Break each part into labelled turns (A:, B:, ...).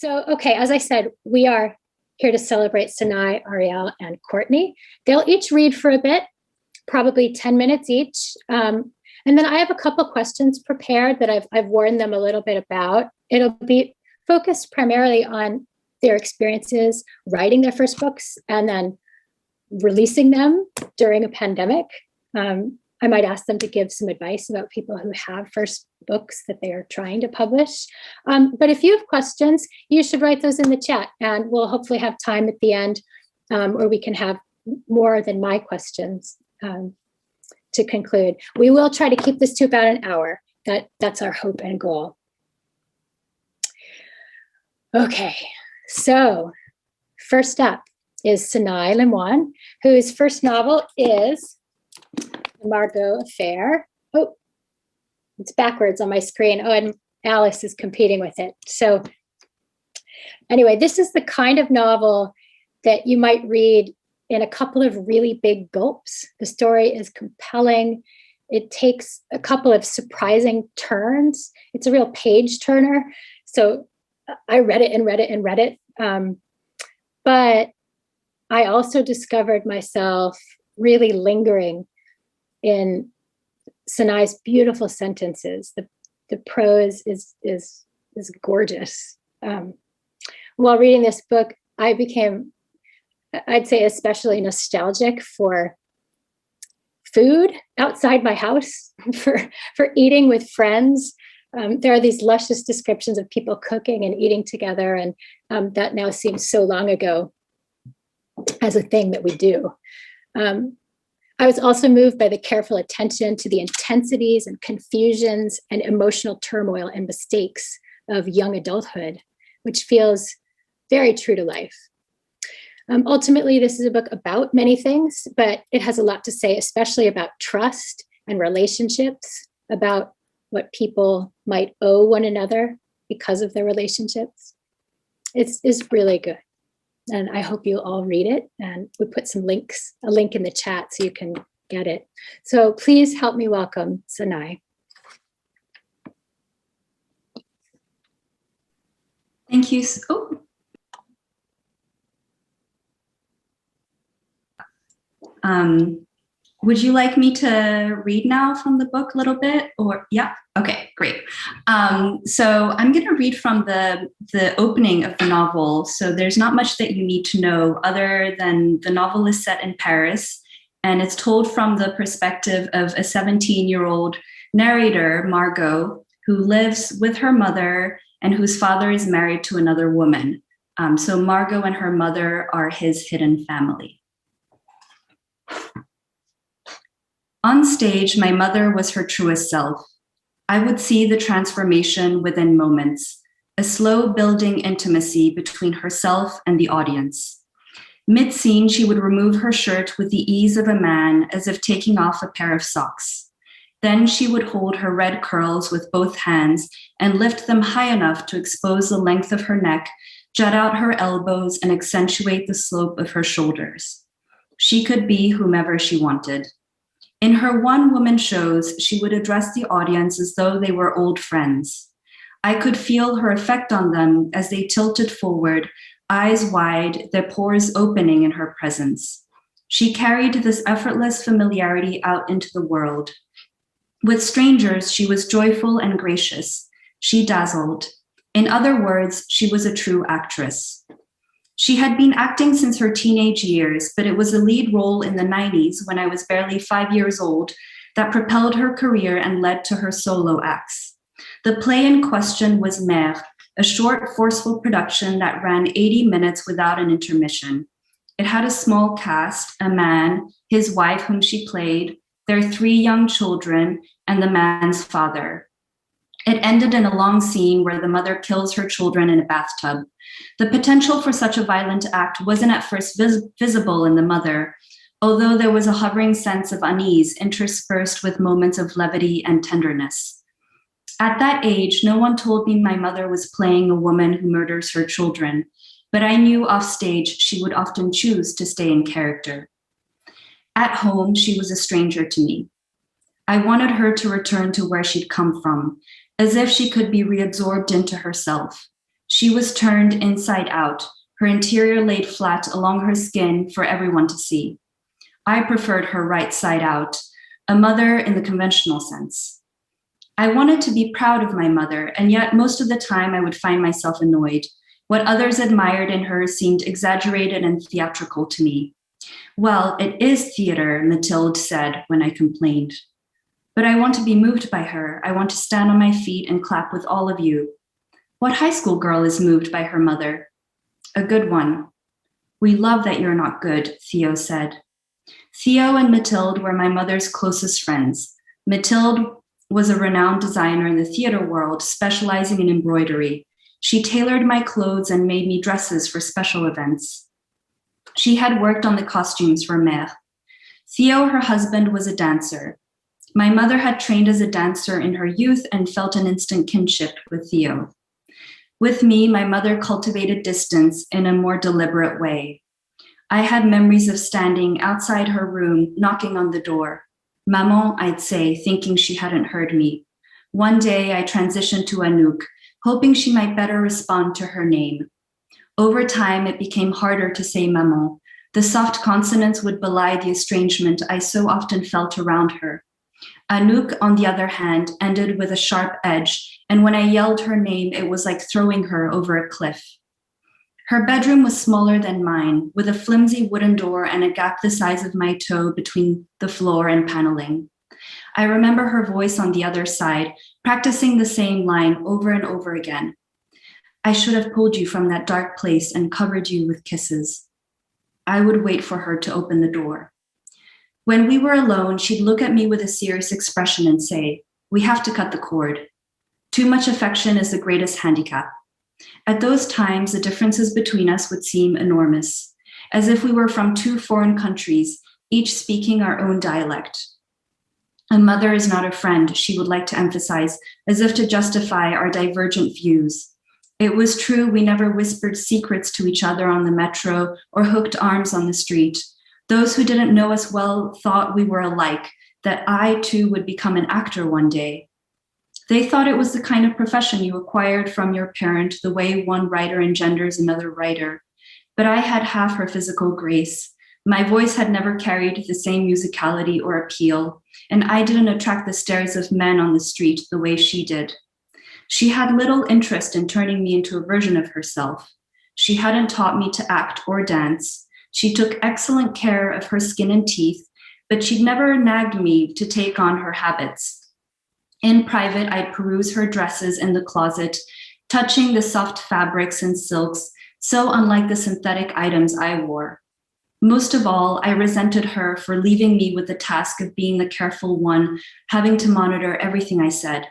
A: Okay, as I said, we are here to celebrate Sanaë, Ariel, and Courtney. They'll each read for a bit, probably 10 minutes each. And then I have a couple questions prepared that I've warned them a little bit about. It'll be focused primarily on their experiences writing their first books and then releasing them during a pandemic. I might ask them to give some advice about people who have first books that they are trying to publish. But if you have questions, you should write those in the chat, and we'll hopefully have time at the end where we can have more than my questions to conclude. We will try to keep this to about an hour. That's our hope and goal. Okay, so first up is Sanaë Lemoine, whose first novel is Embargo Affair. Oh, it's backwards on my screen. Oh, and Alice is competing with it. So anyway, this is the kind of novel that you might read in a couple of really big gulps. The story is compelling. It takes a couple of surprising turns. It's a real page turner. So I read it and read it and read it. But I also discovered myself really lingering in Sanaï's beautiful sentences. The prose is gorgeous. While reading this book, I became, I'd say, especially nostalgic for food outside my house, for eating with friends. There are these luscious descriptions of people cooking and eating together, and that now seems so long ago as a thing that we do. I was also moved by the careful attention to the intensities and confusions and emotional turmoil and mistakes of young adulthood, which feels very true to life. Ultimately, this is a book about many things, but it has a lot to say, especially about trust and relationships, about what people might owe one another because of their relationships. It's really good. And I hope you'll all read it. And we put a link in the chat so you can get it. So please help me welcome Sanaë.
B: Thank you. Would you like me to read now from the book a little bit? Or yeah, okay, great. So I'm going to read from the opening of the novel. So there's not much that you need to know other than the novel is set in Paris, and it's told from the perspective of a 17-year-old narrator, Margot, who lives with her mother and whose father is married to another woman. So Margot and her mother are his hidden family. On stage, my mother was her truest self. I would see the transformation within moments, a slow building intimacy between herself and the audience. Mid-scene, she would remove her shirt with the ease of a man, as if taking off a pair of socks. Then she would hold her red curls with both hands and lift them high enough to expose the length of her neck, jut out her elbows, and accentuate the slope of her shoulders. She could be whomever she wanted. In her one-woman shows, she would address the audience as though they were old friends. I could feel her effect on them as they tilted forward, eyes wide, their pores opening in her presence. She carried this effortless familiarity out into the world. With strangers, she was joyful and gracious. She dazzled. In other words, she was a true actress. She had been acting since her teenage years, but it was a lead role in the 90s when I was barely 5 years old that propelled her career and led to her solo acts. The play in question was Mère, a short, forceful production that ran 80 minutes without an intermission. It had a small cast, a man, his wife whom she played, their 3 young children, and the man's father. It ended in a long scene where the mother kills her children in a bathtub. The potential for such a violent act wasn't at first visible in the mother, although there was a hovering sense of unease interspersed with moments of levity and tenderness. At that age, no one told me my mother was playing a woman who murders her children, but I knew off stage she would often choose to stay in character. At home, she was a stranger to me. I wanted her to return to where she'd come from, as if she could be reabsorbed into herself. She was turned inside out, her interior laid flat along her skin for everyone to see. I preferred her right side out, a mother in the conventional sense. I wanted to be proud of my mother, and yet most of the time I would find myself annoyed. What others admired in her seemed exaggerated and theatrical to me. Well, it is theater, Mathilde said when I complained. But I want to be moved by her. I want to stand on my feet and clap with all of you. What high school girl is moved by her mother? A good one. We love that you're not good, Theo said. Theo and Mathilde were my mother's closest friends. Mathilde was a renowned designer in the theater world, specializing in embroidery. She tailored my clothes and made me dresses for special events. She had worked on the costumes for Mère. Theo, her husband, was a dancer. My mother had trained as a dancer in her youth and felt an instant kinship with Theo. With me, my mother cultivated distance in a more deliberate way. I had memories of standing outside her room, knocking on the door. Maman, I'd say, thinking she hadn't heard me. One day, I transitioned to Anouk, hoping she might better respond to her name. Over time, it became harder to say maman. The soft consonants would belie the estrangement I so often felt around her. Anouk, on the other hand, ended with a sharp edge, and when I yelled her name, it was like throwing her over a cliff. Her bedroom was smaller than mine, with a flimsy wooden door and a gap the size of my toe between the floor and paneling. I remember her voice on the other side, practicing the same line over and over again. I should have pulled you from that dark place and covered you with kisses. I would wait for her to open the door. When we were alone, she'd look at me with a serious expression and say, "We have to cut the cord. Too much affection is the greatest handicap." At those times, the differences between us would seem enormous, as if we were from two foreign countries, each speaking our own dialect. A mother is not a friend, she would like to emphasize, as if to justify our divergent views. It was true we never whispered secrets to each other on the metro or hooked arms on the street. Those who didn't know us well thought we were alike, that I too would become an actor one day. They thought it was the kind of profession you acquired from your parent, the way one writer engenders another writer. But I had half her physical grace. My voice had never carried the same musicality or appeal, and I didn't attract the stares of men on the street the way she did. She had little interest in turning me into a version of herself. She hadn't taught me to act or dance. She took excellent care of her skin and teeth, but she'd never nagged me to take on her habits. In private, I'd peruse her dresses in the closet, touching the soft fabrics and silks, so unlike the synthetic items I wore. Most of all, I resented her for leaving me with the task of being the careful one, having to monitor everything I said.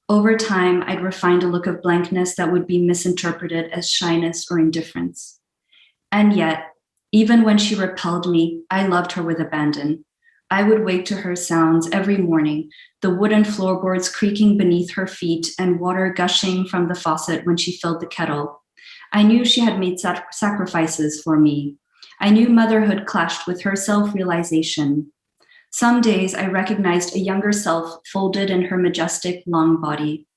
B: Over time, I'd refined a look of blankness that would be misinterpreted as shyness or indifference. And yet, even when she repelled me, I loved her with abandon. I would wake to her sounds every morning, the wooden floorboards creaking beneath her feet and water gushing from the faucet when she filled the kettle. I knew she had made sacrifices for me. I knew motherhood clashed with her self-realization. Some days I recognized a younger self folded in her majestic, long body.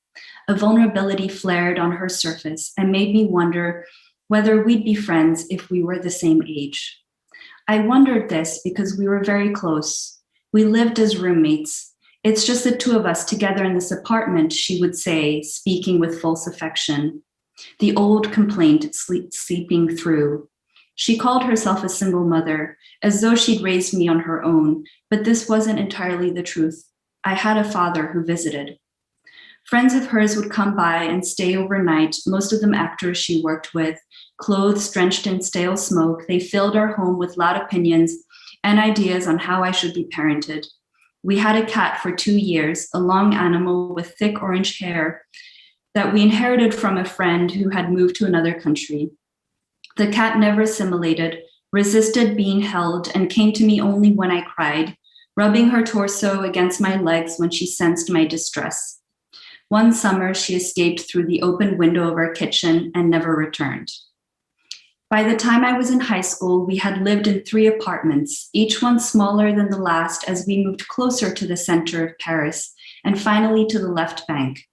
B: A vulnerability flared on her surface and made me wonder whether we'd be friends if we were the same age. I wondered this because we were very close. We lived as roommates. "It's just the two of us together in this apartment," she would say, speaking with false affection. The old complaint sleeping through. She called herself a single mother, as though she'd raised me on her own, but this wasn't entirely the truth. I had a father who visited. Friends of hers would come by and stay overnight, most of them actors she worked with. Clothes drenched in stale smoke, they filled our home with loud opinions and ideas on how I should be parented. We had a cat for 2 years, a long animal with thick orange hair that we inherited from a friend who had moved to another country. The cat never assimilated, resisted being held, and came to me only when I cried, rubbing her torso against my legs when she sensed my distress. One summer, she escaped through the open window of our kitchen and never returned. By the time I was in high school, we had lived in 3 apartments, each one smaller than the last as we moved closer to the center of Paris and finally to the left bank.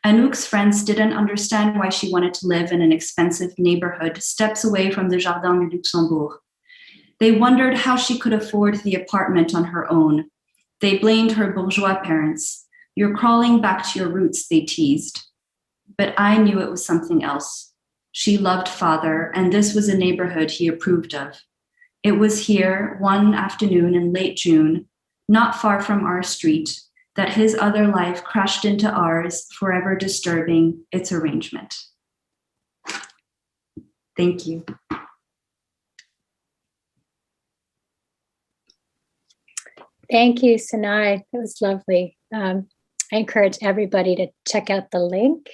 B: Anouk's friends didn't understand why she wanted to live in an expensive neighborhood steps away from the Jardin du Luxembourg. They wondered how she could afford the apartment on her own. They blamed her bourgeois parents. "You're crawling back to your roots," they teased. But I knew it was something else. She loved father, and this was a neighborhood he approved of. It was here, one afternoon in late June, not far from our street, that his other life crashed into ours, forever disturbing its arrangement. Thank you.
A: Thank you, Sanaë. That was lovely. I encourage everybody to check out the link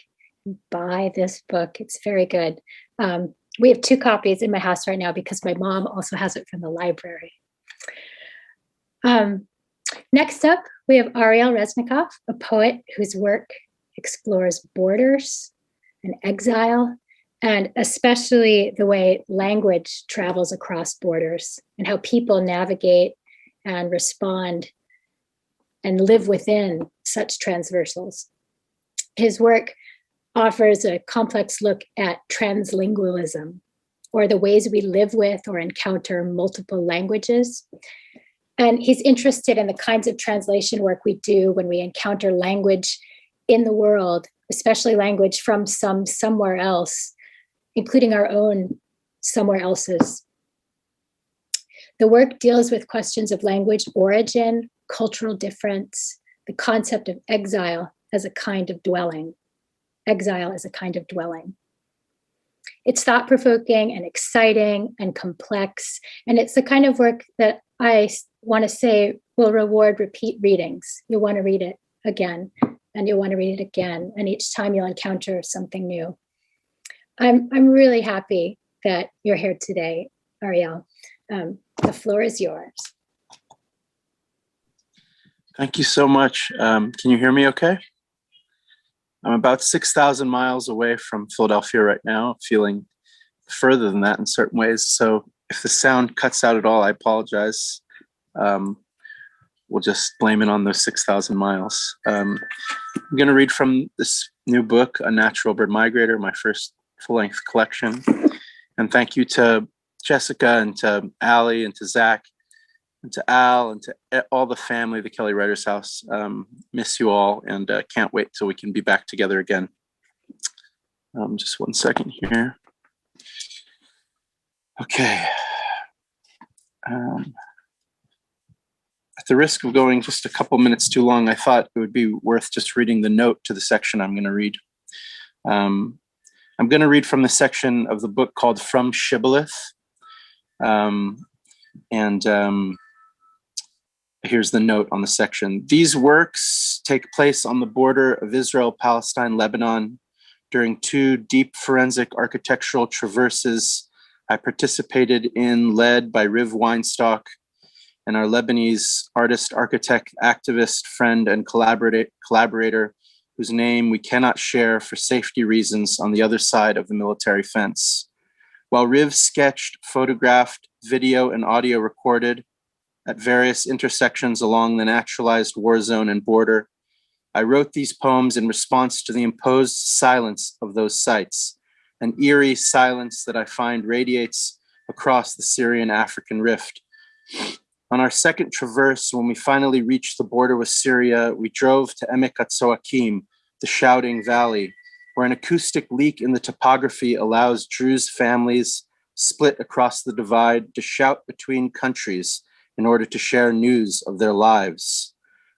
A: and buy this book. It's very good. We have 2 copies in my house right now because my mom also has it from the library. Next up, we have Ariel Resnikoff, a poet whose work explores borders and exile, and especially the way language travels across borders and how people navigate and respond and live within such transversals. His work offers a complex look at translingualism, or the ways we live with or encounter multiple languages. And he's interested in the kinds of translation work we do when we encounter language in the world, especially language from somewhere else, including our own somewhere else's. The work deals with questions of language origin, cultural difference, the concept of exile as a kind of dwelling. Exile as a kind of dwelling. It's thought-provoking and exciting and complex, and it's the kind of work that I want to say will reward repeat readings. You'll want to read it again, and you'll want to read it again, and each time you'll encounter something new. I'm really happy that you're here today, Ariel. The floor is yours.
C: Thank you so much. Can you hear me okay? I'm about 6,000 miles away from Philadelphia right now, feeling further than that in certain ways. So if the sound cuts out at all, I apologize. We'll just blame it on those 6,000 miles. I'm going to read from this new book, Unnatural Bird Migrator, my first full-length collection. And thank you to Jessica and to Allie and to Zach and to Al and to all the family of the Kelly Writers House. Miss you all and can't wait till we can be back together again. Just one second here. Okay. At the risk of going just a couple minutes too long, I thought it would be worth just reading the note to the section I'm going to read. I'm going to read from the section of the book called From Shibboleth. Here's the note on the section. These works take place on the border of Israel, Palestine, Lebanon during 2 deep forensic architectural traverses I participated in, led by Riv Weinstock and our Lebanese artist, architect, activist, friend, and collaborator, whose name we cannot share for safety reasons on the other side of the military fence. While Riv sketched, photographed, video, and audio recorded at various intersections along the naturalized war zone and border, I wrote these poems in response to the imposed silence of those sites, an eerie silence that I find radiates across the Syrian-African rift. On our second traverse, when we finally reached the border with Syria, we drove to Emek HaTzoakim, the Shouting Valley, where an acoustic leak in the topography allows Druze families split across the divide to shout between countries in order to share news of their lives.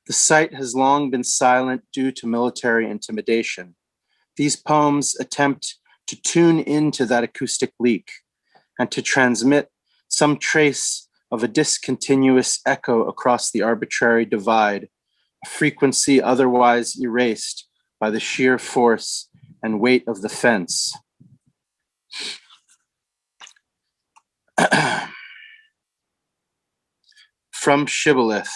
C: The site has long been silent due to military intimidation. These poems attempt to tune into that acoustic leak and to transmit some trace of a discontinuous echo across the arbitrary divide, a frequency otherwise erased by the sheer force and weight of the fence. From Shibboleth.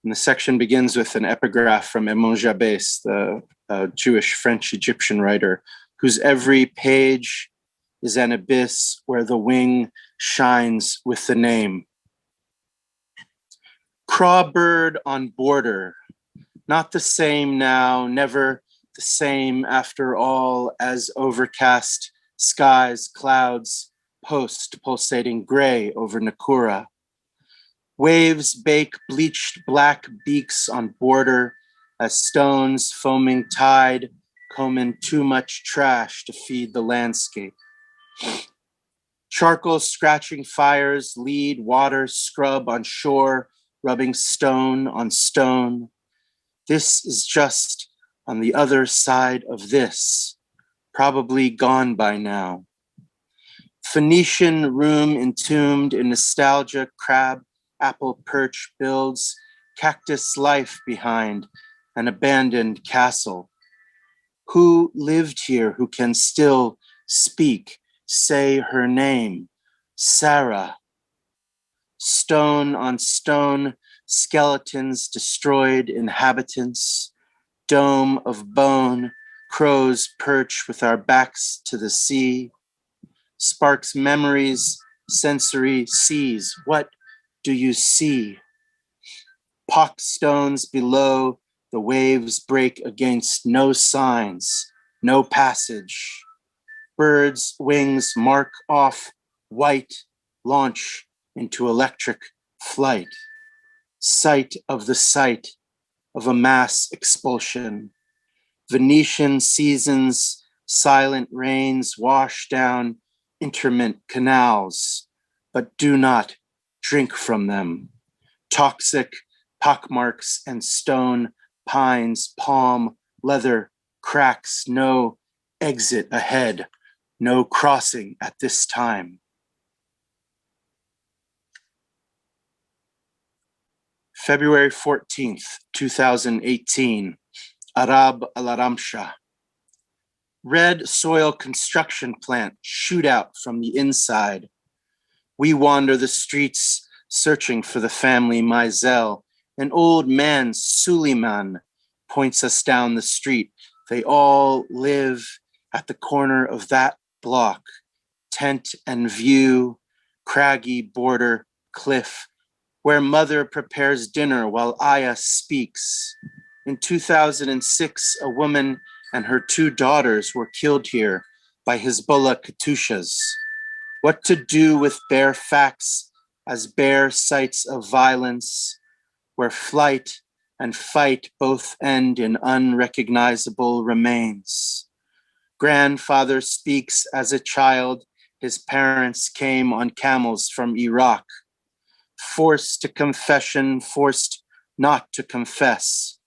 C: And the section begins with an epigraph from Edmond Jabès, the Jewish French-Egyptian writer, whose every page is an abyss where the wing shines with the name. Crawbird on border, not the same now, never the same after all as overcast skies, clouds, pulsating gray over Nakura. Waves bake bleached black beaks on border as stones foaming tide comb in too much trash to feed the landscape. Charcoal scratching fires lead water scrub on shore, rubbing stone on stone. This is just on the other side of this, probably gone by now. Phoenician room entombed in nostalgia, crab, apple perch builds cactus life behind an abandoned castle. Who lived here who can still speak, say her name? Sarah. Stone on stone, skeletons, destroyed inhabitants, dome of bone, crows perch with our backs to the sea, sparks memories, sensory seas. What do you see? Pock stones below, the waves break against no signs, no passage. Birds' wings mark off white, launch into electric flight. Sight of the site of a mass expulsion. Venetian seasons, silent rains wash down interment canals, but do not drink from them. Toxic pockmarks and stone, pines, palm, leather, cracks, no exit ahead, no crossing at this time. February 14th, 2018, Arab al-Aramsha. Red soil construction plant shoot out from the inside. We wander the streets searching for the family Mizell. An old man, Suleiman, points us down the street. They all live at the corner of that block. Tent and view, craggy border, cliff, where mother prepares dinner while Aya speaks. In 2006, a woman and her 2 daughters were killed here by Hezbollah Katyushas. What to do with bare facts as bare sites of violence, where flight and fight both end in unrecognizable remains. Grandfather speaks as a child. His parents came on camels from Iraq. Forced to confession, forced not to confess.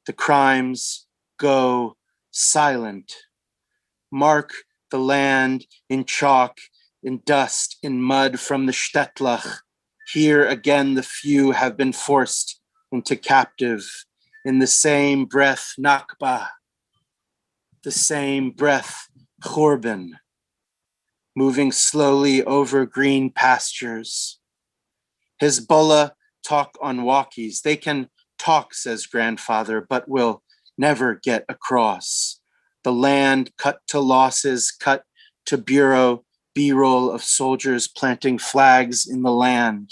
C: The crimes go silent. Mark the land in chalk, in dust, in mud from the Shtetlach. Here again the few have been forced into captive. In the same breath, Nakba. The same breath, Khorban. Moving slowly over green pastures. Hezbollah talk on walkies. They can talk, says grandfather, but will never get across. The land cut to losses, cut to bureau, B-roll of soldiers planting flags in the land.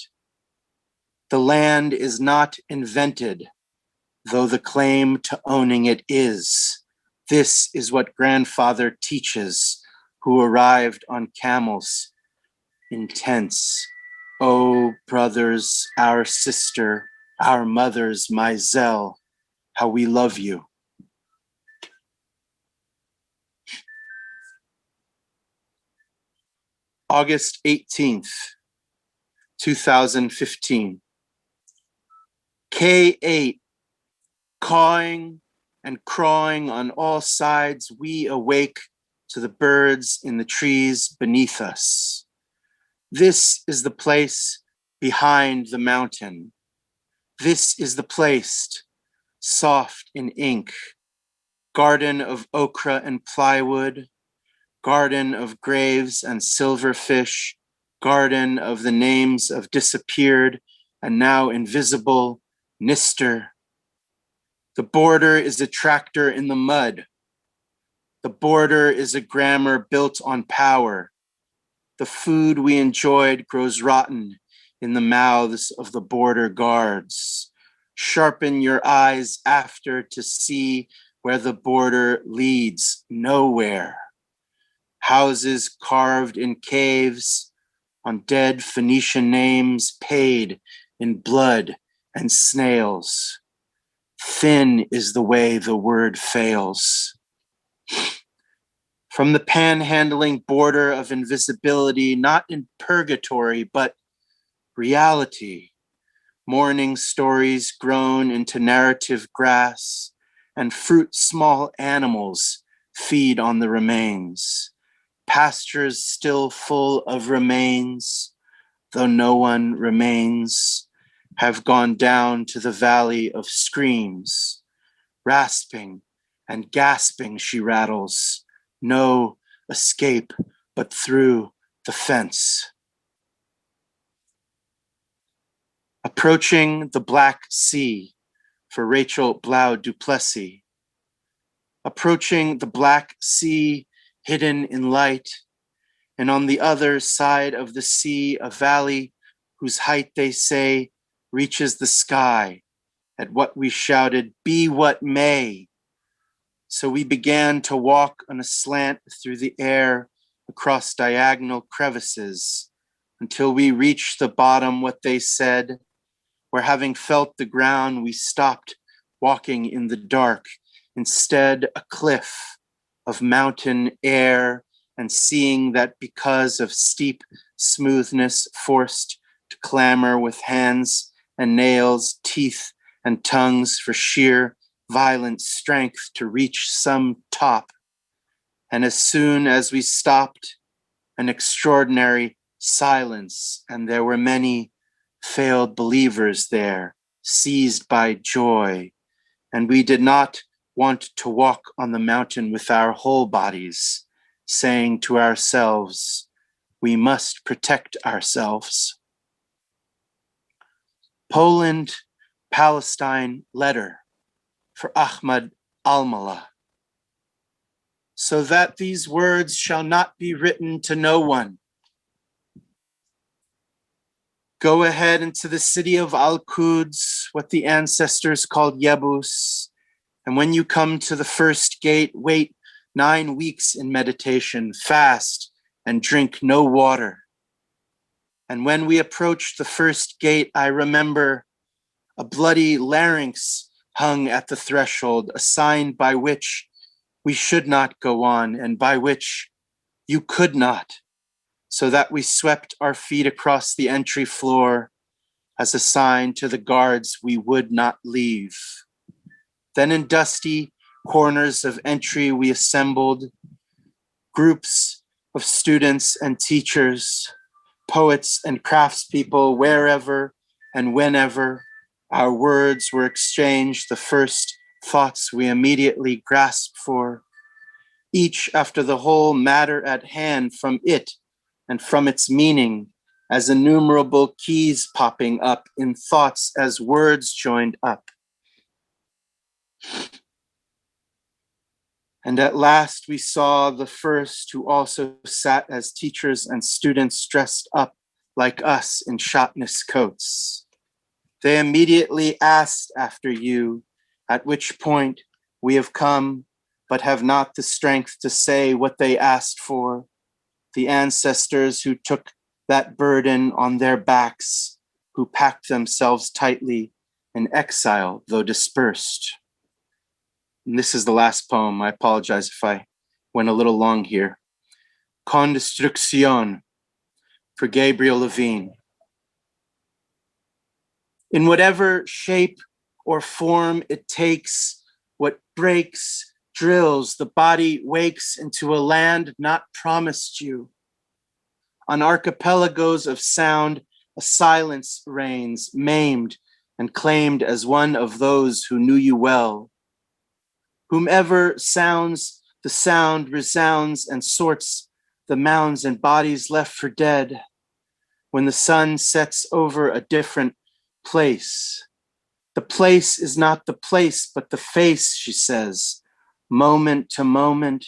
C: The land is not invented, though the claim to owning it is. This is what grandfather teaches, who arrived on camels in tents. Oh, brothers, our sister, our mothers, Mizell, how we love you. August 18th, 2015. K8, cawing and crawling on all sides, we awake to the birds in the trees beneath us. This is the place behind the mountain. This is the place, soft in ink, garden of okra and plywood, garden of graves and silverfish, garden of the names of disappeared and now invisible, Nister. The border is a tractor in the mud. The border is a grammar built on power. The food we enjoyed grows rotten in the mouths of the border guards. Sharpen your eyes after to see where the border leads nowhere. Houses carved in caves on dead Phoenician names paid in blood and snails. Thin is the way the word fails. From the panhandling border of invisibility, not in purgatory, but reality, morning stories grown into narrative grass, and fruit small animals feed on the remains. Pastures still full of remains, though no one remains, have gone down to the valley of screams. Rasping and gasping she rattles, no escape but through the fence. Approaching the Black Sea for Rachel Blau Duplessis. Approaching the Black Sea hidden in light, and on the other side of the sea, a valley whose height they say reaches the sky. At what we shouted, be what may. So we began to walk on a slant through the air across diagonal crevices until we reached the bottom, what they said, where having felt the ground, we stopped walking in the dark. Instead, a cliff of mountain air, and seeing that because of steep smoothness, forced to clamor with hands and nails, teeth and tongues for sheer violent strength to reach some top. And as soon as we stopped, an extraordinary silence, and there were many failed believers there, seized by joy, and we did not want to walk on the mountain with our whole bodies, saying to ourselves, we must protect ourselves. Poland, Palestine letter for Ahmad Almala. So that these words shall not be written to no one. Go ahead into the city of Al-Quds, what the ancestors called Yebus, and when you come to the first gate, wait 9 weeks in meditation, fast, and drink no water. And when we approached the first gate, I remember a bloody larynx hung at the threshold, a sign by which we should not go on and by which you could not, so that we swept our feet across the entry floor as a sign to the guards we would not leave. Then in dusty corners of entry, we assembled groups of students and teachers, poets and craftspeople, wherever and whenever our words were exchanged, the first thoughts we immediately grasped for, each after the whole matter at hand from it and from its meaning, as innumerable keys popping up in thoughts as words joined up. And at last we saw the first who also sat as teachers and students dressed up like us in shotness coats. They immediately asked after you, at which point we have come, but have not the strength to say what they asked for. The ancestors who took that burden on their backs, who packed themselves tightly in exile, though dispersed. And this is the last poem. I apologize if I went a little long here. Con Destruction for Gabriel Levin. In whatever shape or form it takes, what breaks, drills, the body wakes into a land not promised you. On archipelagos of sound, a silence reigns, maimed and claimed as one of those who knew you well. Whomever sounds, the sound resounds and sorts the mounds and bodies left for dead. When the sun sets over a different place. The place is not the place, but the face, she says, moment to moment,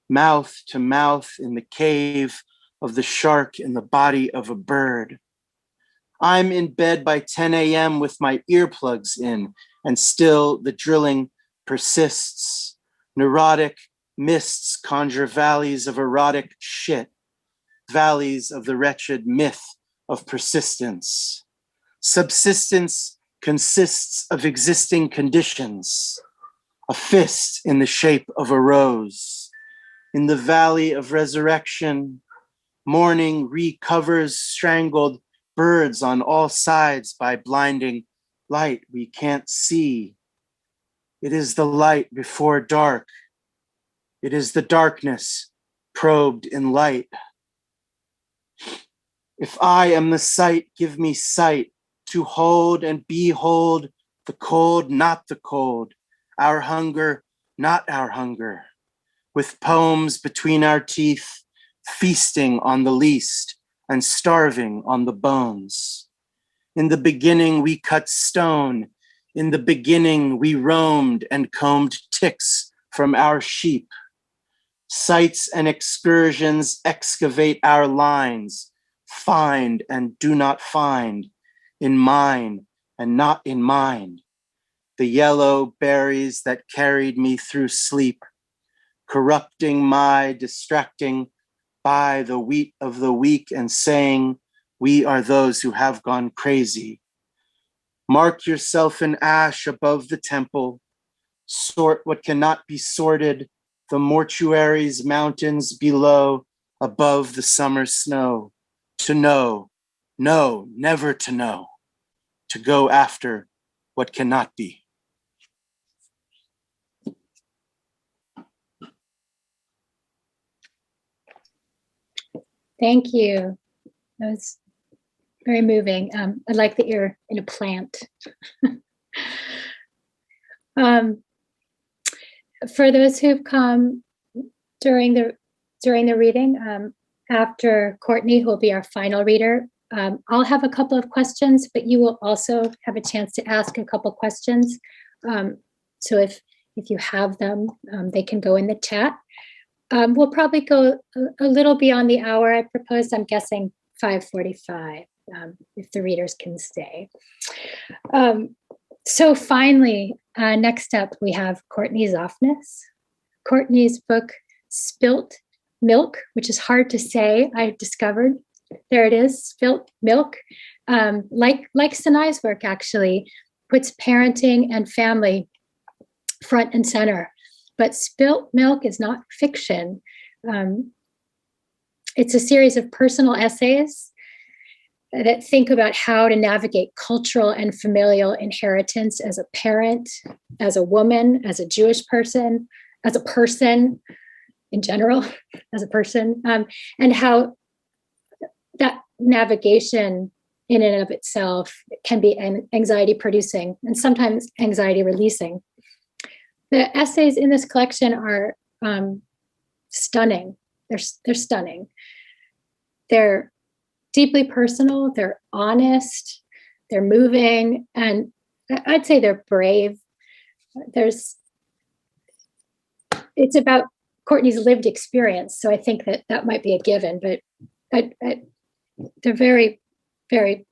C: mouth to mouth in the cave of the shark in the body of a bird. I'm in bed by 10 a.m. with my earplugs in, and still the drilling persists. Neurotic mists conjure valleys of erotic shit, valleys of the wretched myth of persistence. Subsistence consists of existing conditions, a fist in the shape of a rose. In the valley of resurrection, morning recovers strangled birds on all sides by blinding light we can't see. It is the light before dark. It is the darkness probed in light. If I am the sight, give me sight to hold and behold the cold, not the cold, our hunger, not our hunger, with poems between our teeth, feasting on the least and starving on the bones. In the beginning, we cut stone. In the beginning, we roamed and combed ticks from our sheep. Sights and excursions excavate our lines, find and do not find, in mine and not in mine. The yellow berries that carried me through sleep, corrupting my distracting by the wheat of the weak and saying, we are those who have gone crazy. Mark yourself in ash above the temple, sort what cannot be sorted, the mortuary's mountains below, above the summer snow, to know, no, never to know, to go after what cannot be.
A: Thank you. That was very moving. I like that you're in a plant. For those who've come during the reading, after Courtney, who will be our final reader, I'll have a couple of questions, but you will also have a chance to ask a couple questions. So if you have them, they can go in the chat. We'll probably go a little beyond the hour I proposed. I'm guessing 5:45, if the readers can stay. So finally, next up, we have Courtney Zoffness. Courtney's book, Spilt Milk, which is hard to say, I discovered. There it is, Spilt Milk. Like Sanaë's work, actually, puts parenting and family front and center. But Spilt Milk is not fiction. It's a series of personal essays that think about how to navigate cultural and familial inheritance as a parent, as a woman, as a Jewish person, as a person in general, as a person, and how that navigation in and of itself can be anxiety producing and sometimes anxiety releasing. The essays in this collection are stunning. They're stunning. They're deeply personal, they're honest, they're moving, and I'd say they're brave. It's about Courtney's lived experience, so I think that might be a given, but they're very, very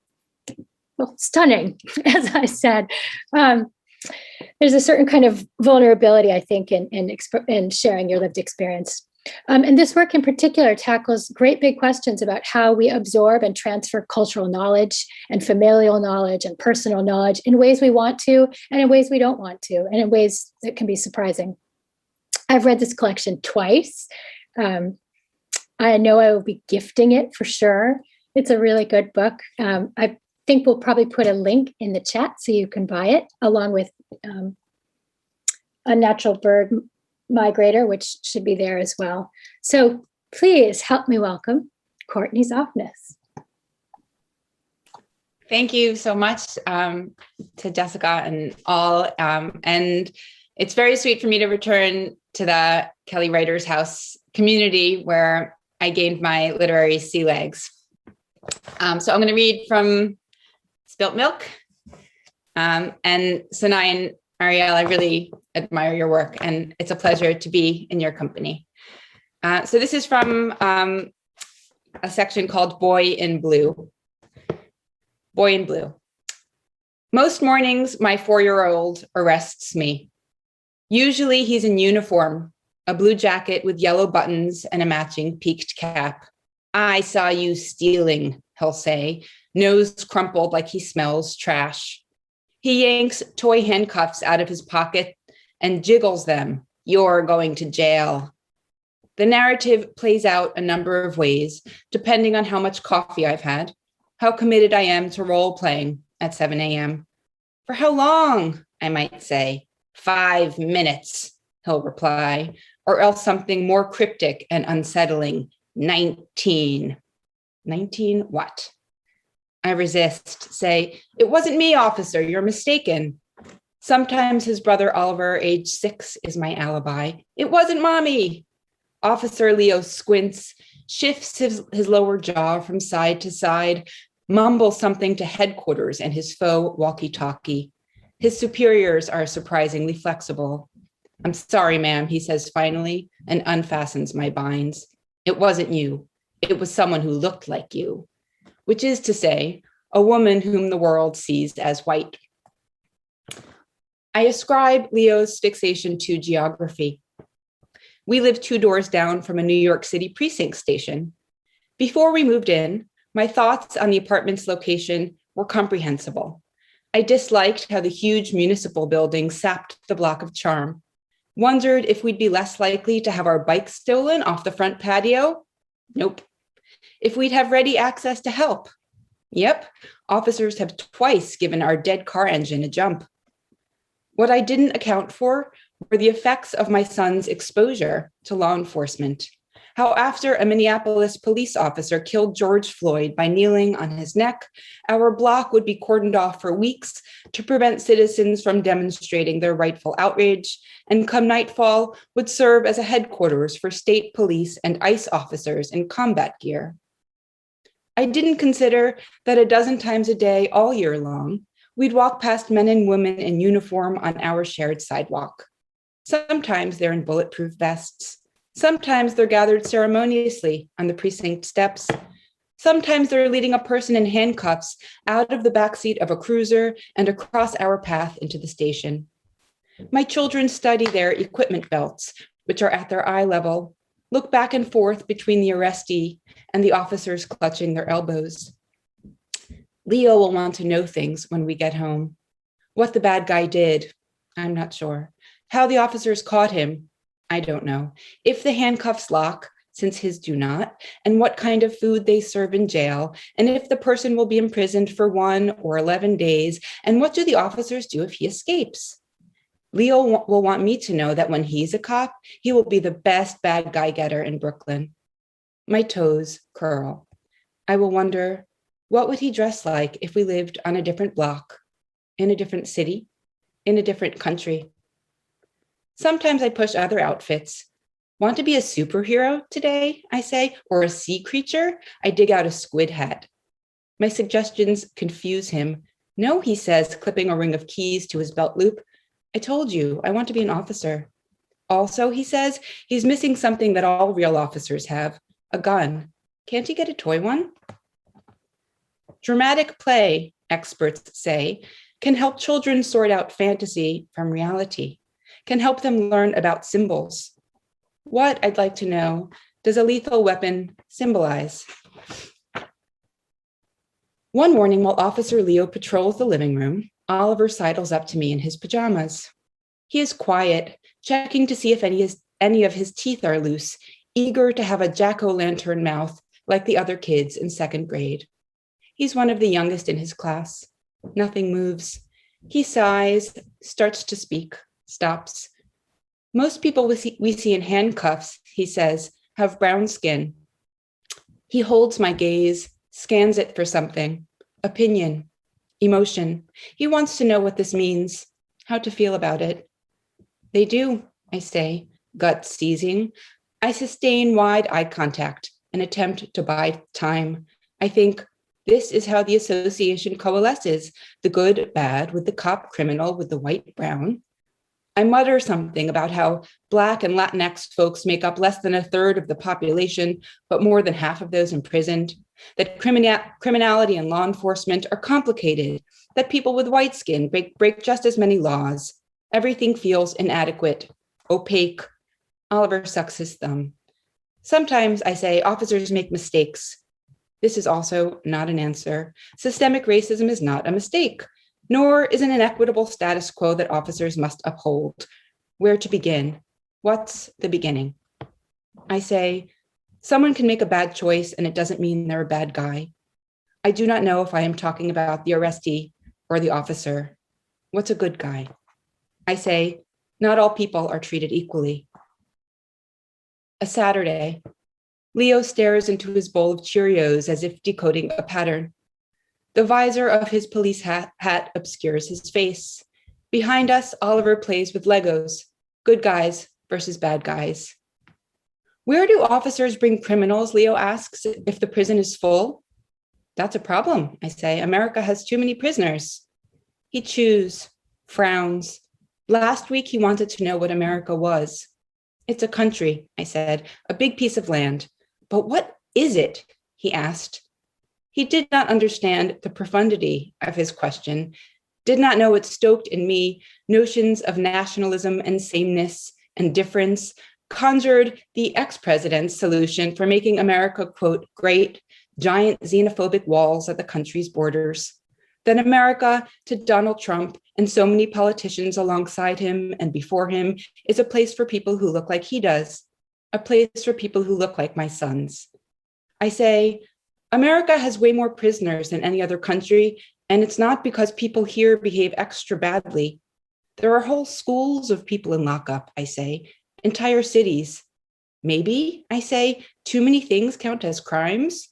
A: stunning, as I said. There's a certain kind of vulnerability, I think, in sharing your lived experience. And this work in particular tackles great big questions about how we absorb and transfer cultural knowledge and familial knowledge and personal knowledge in ways we want to and in ways we don't want to, and in ways that can be surprising. I've read this collection twice. I know I will be gifting it for sure. It's a really good book. I think we'll probably put a link in the chat so you can buy it, along with Unnatural Bird Migrator, which should be there as well. So please help me welcome Courtney Zoffness.
D: Thank you so much to Jessica and all. And it's very sweet for me to return to the Kelly Writers House community where I gained my literary sea legs. So I'm going to read from Spilt Milk. And Sanaë and Ariel, I really admire your work, and it's a pleasure to be in your company. So this is from a section called Boy in Blue. Boy in Blue. Most mornings, my 4-year-old arrests me. Usually he's in uniform, a blue jacket with yellow buttons and a matching peaked cap. I saw you stealing, he'll say, nose crumpled like he smells trash. He yanks toy handcuffs out of his pocket and jiggles them. You're going to jail. The narrative plays out a number of ways, depending on how much coffee I've had, how committed I am to role playing at 7 a.m. For how long, I might say. 5 minutes, he'll reply, or else something more cryptic and unsettling. 19. 19 what? I resist, say, it wasn't me, officer, you're mistaken. Sometimes his brother Oliver, age 6, is my alibi. It wasn't mommy. Officer Leo squints, shifts his lower jaw from side to side, mumbles something to headquarters and his faux walkie-talkie. His superiors are surprisingly flexible. I'm sorry, ma'am, he says finally, and unfastens my binds. It wasn't you. It was someone who looked like you, which is to say, a woman whom the world sees as white. I ascribe Leo's fixation to geography. We live 2 doors down from a New York City precinct station. Before we moved in, my thoughts on the apartment's location were comprehensible. I disliked how the huge municipal building sapped the block of charm. Wondered if we'd be less likely to have our bikes stolen off the front patio? Nope. If we'd have ready access to help? Yep. Officers have twice given our dead car engine a jump. What I didn't account for were the effects of my son's exposure to law enforcement. How after a Minneapolis police officer killed George Floyd by kneeling on his neck, our block would be cordoned off for weeks to prevent citizens from demonstrating their rightful outrage, and come nightfall would serve as a headquarters for state police and ICE officers in combat gear. I didn't consider that a dozen times a day all year long, we'd walk past men and women in uniform on our shared sidewalk. Sometimes they're in bulletproof vests. Sometimes they're gathered ceremoniously on the precinct steps. Sometimes they're leading a person in handcuffs out of the backseat of a cruiser and across our path into the station. My children study their equipment belts, which are at their eye level, look back and forth between the arrestee and the officers clutching their elbows. Leo will want to know things when we get home. What the bad guy did, I'm not sure. How the officers caught him, I don't know. If the handcuffs lock, since his do not, and what kind of food they serve in jail, and if the person will be imprisoned for 1 or 11 days, and what do the officers do if he escapes? Leo will want me to know that when he's a cop, he will be the best bad guy getter in Brooklyn. My toes curl. I will wonder, what would he dress like if we lived on a different block, in a different city, in a different country? Sometimes I push other outfits. Want to be a superhero today, I say, or a sea creature? I dig out a squid hat. My suggestions confuse him. No, he says, clipping a ring of keys to his belt loop. I told you, I want to be an officer. Also, he says, he's missing something that all real officers have, a gun. Can't he get a toy one? Dramatic play, experts say, can help children sort out fantasy from reality, can help them learn about symbols. What, I'd like to know, does a lethal weapon symbolize? One morning, while Officer Leo patrols the living room, Oliver sidles up to me in his pajamas. He is quiet, checking to see if any of his teeth are loose, eager to have a jack-o'-lantern mouth like the other kids in 2nd grade. He's one of the youngest in his class. Nothing moves. He sighs, starts to speak, stops. Most people we see in handcuffs, he says, have brown skin. He holds my gaze, scans it for something, opinion, emotion. He wants to know what this means, how to feel about it. They do, I say, gut seizing. I sustain wide eye contact, an attempt to buy time. I think, this is how the association coalesces, the good, bad, with the cop criminal, with the white, brown. I mutter something about how Black and Latinx folks make up less than 1/3 of the population, but more than half of those imprisoned, that criminality and law enforcement are complicated, that people with white skin break just as many laws. Everything feels inadequate, opaque. Oliver sucks his thumb. Sometimes, I say, officers make mistakes. This is also not an answer. Systemic racism is not a mistake, nor is an inequitable status quo that officers must uphold. Where to begin? What's the beginning? I say, someone can make a bad choice and it doesn't mean they're a bad guy. I do not know if I am talking about the arrestee or the officer. What's a good guy? I say, not all people are treated equally. A Saturday, Leo stares into his bowl of Cheerios as if decoding a pattern. The visor of his police hat obscures his face. Behind us, Oliver plays with Legos, good guys versus bad guys. Where do officers bring criminals, Leo asks, if the prison is full? That's a problem, I say. America has too many prisoners. He chews, frowns. Last week, he wanted to know what America was. It's a country, I said, a big piece of land. But what is it? He asked. He did not understand the profundity of his question, did not know it stoked in me notions of nationalism and sameness and difference, conjured the ex-president's solution for making America, quote, great, giant xenophobic walls at the country's borders. Then America, to Donald Trump and so many politicians alongside him and before him, is a place for people who look like he does, a place for people who look like my sons. I say, America has way more prisoners than any other country, and it's not because people here behave extra badly. There are whole schools of people in lockup, I say, entire cities. Maybe, I say, too many things count as crimes?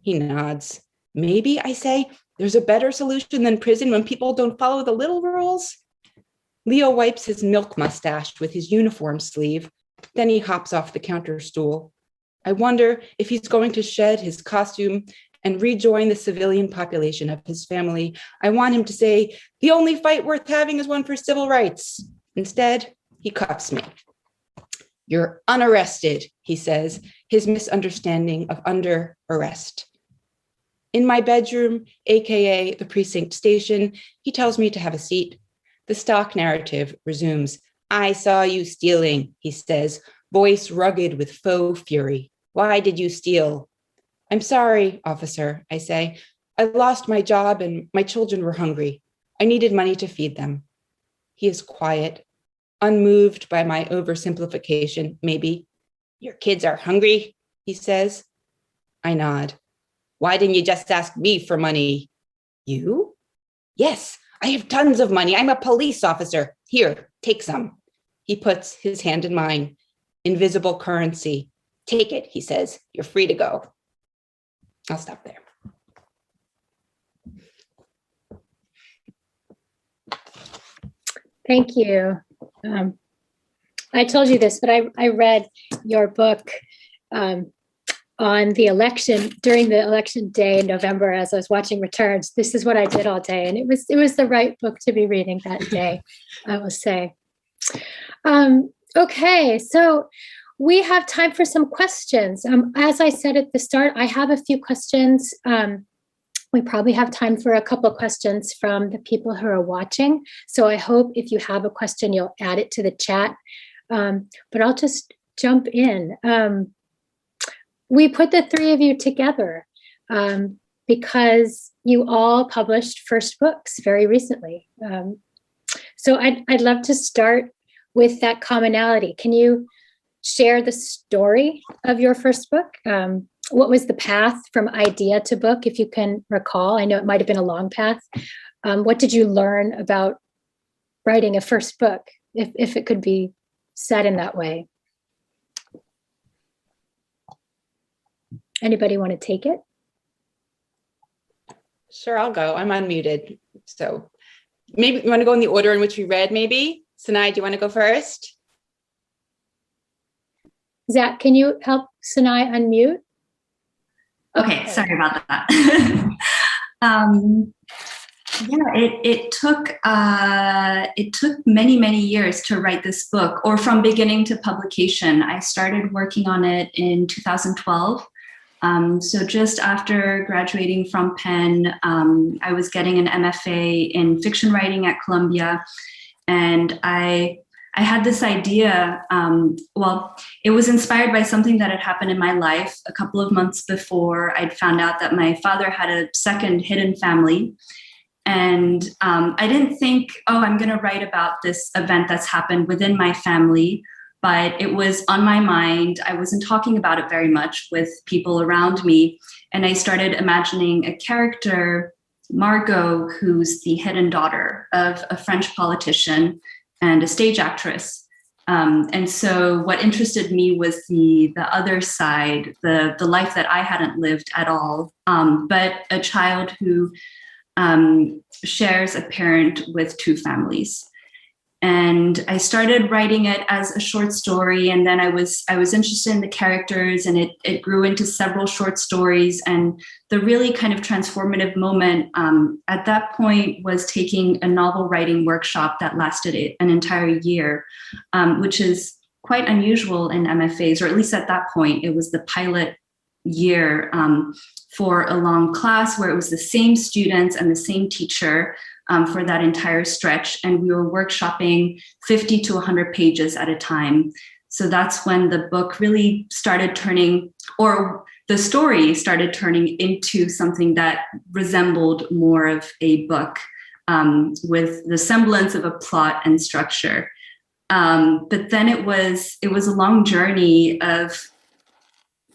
D: He nods. Maybe, I say, there's a better solution than prison when people don't follow the little rules? Leo wipes his milk mustache with his uniform sleeve. Then he hops off the counter stool. I wonder if he's going to shed his costume and rejoin the civilian population of his family. I want him to say, the only fight worth having is one for civil rights. Instead, he cuffs me. You're unarrested, he says, his misunderstanding of under arrest. In my bedroom, AKA the precinct station, he tells me to have a seat. The stock narrative resumes. I saw you stealing, he says, voice rugged with faux fury. Why did you steal? I'm sorry, officer, I say. I lost my job and my children were hungry. I needed money to feed them. He is quiet, unmoved by my oversimplification, maybe. Your kids are hungry, he says. I nod. Why didn't you just ask me for money? You? Yes, I have tons of money. I'm a police officer. Here, take some. He puts his hand in mine. Invisible currency. Take it, he says. You're free to go. I'll stop there.
A: Thank you. I told you this, but I read your book on the election, during the election day in November, as I was watching returns. This is what I did all day. And it was the right book to be reading that day, I will say. Okay, so we have time for some questions. As I said at the start, I have a few questions. We probably have time for a couple of questions from the people who are watching. So I hope if you have a question, you'll add it to the chat. But I'll just jump in. We put the three of you together because you all published first books very recently. So I'd love to start with that commonality. Can you share the story of your first book? What was the path from idea to book, if you can recall? I know it might have been a long path. What did you learn about writing a first book, if it could be said in that way? Anybody want to take it?
D: Sure, I'll go. I'm unmuted. So maybe you want to go in the order in which we read, maybe? Sanaë, do you want to go first?
A: Zach, can you help Sanaë unmute?
B: Okay, sorry about that. It took many years to write this book, or from beginning to publication. I started working on it in 2012. So just after graduating from Penn, I was getting an MFA in fiction writing at Columbia. And I had this idea, it was inspired by something that had happened in my life a couple of months before. I'd found out that my father had a second hidden family. And I didn't think, I'm going to write about this event that's happened within my family, but it was on my mind. I wasn't talking about it very much with people around me. And I started imagining a character, Margot, who's the hidden daughter of a French politician and a stage actress. And so what interested me was the other side, the life that I hadn't lived at all, but a child who shares a parent with two families. And I started writing it as a short story, and then I was interested in the characters, and it grew into several short stories. And the really kind of transformative moment at that point was taking a novel writing workshop that lasted an entire year, which is quite unusual in MFAs, or at least at that point, it was the pilot year for a long class where it was the same students and the same teacher for that entire stretch. And we were workshopping 50 to 100 pages at a time. So that's when the book really started turning, or the story started turning into something that resembled more of a book with the semblance of a plot and structure. But then it was a long journey of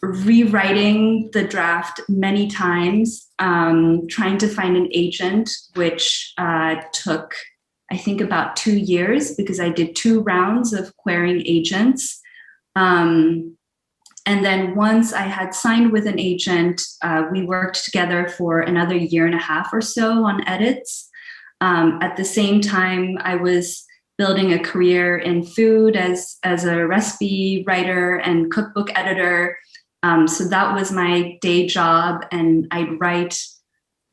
B: rewriting the draft many times, trying to find an agent, which took, I think, about 2 years, because I did 2 rounds of querying agents. And then once I had signed with an agent, we worked together for another 1.5 years or so on edits. At the same time, I was building a career in food as a recipe writer and cookbook editor. So that was my day job, and I'd write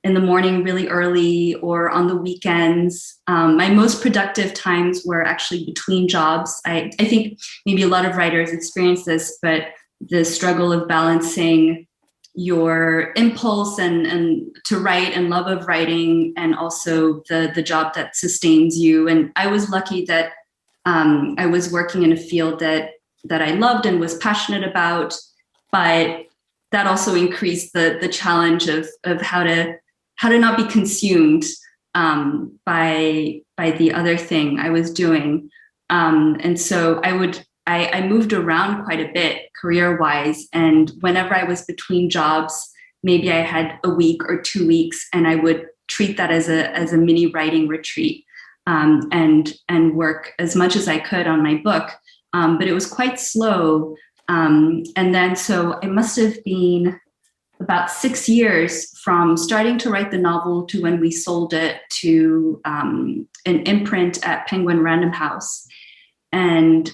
B: in the morning really early or on the weekends. My most productive times were actually between jobs. I think maybe a lot of writers experience this, but the struggle of balancing your impulse and to write and love of writing, and also the job that sustains you. And I was lucky that I was working in a field that I loved and was passionate about. But that also increased the challenge of how to not be consumed by the other thing I was doing. And so I moved around quite a bit career-wise. And whenever I was between jobs, maybe I had a week or 2 weeks, and I would treat that as a mini writing retreat and work as much as I could on my book. But it was quite slow. And then so it must have been about 6 years from starting to write the novel to when we sold it to an imprint at Penguin Random House. And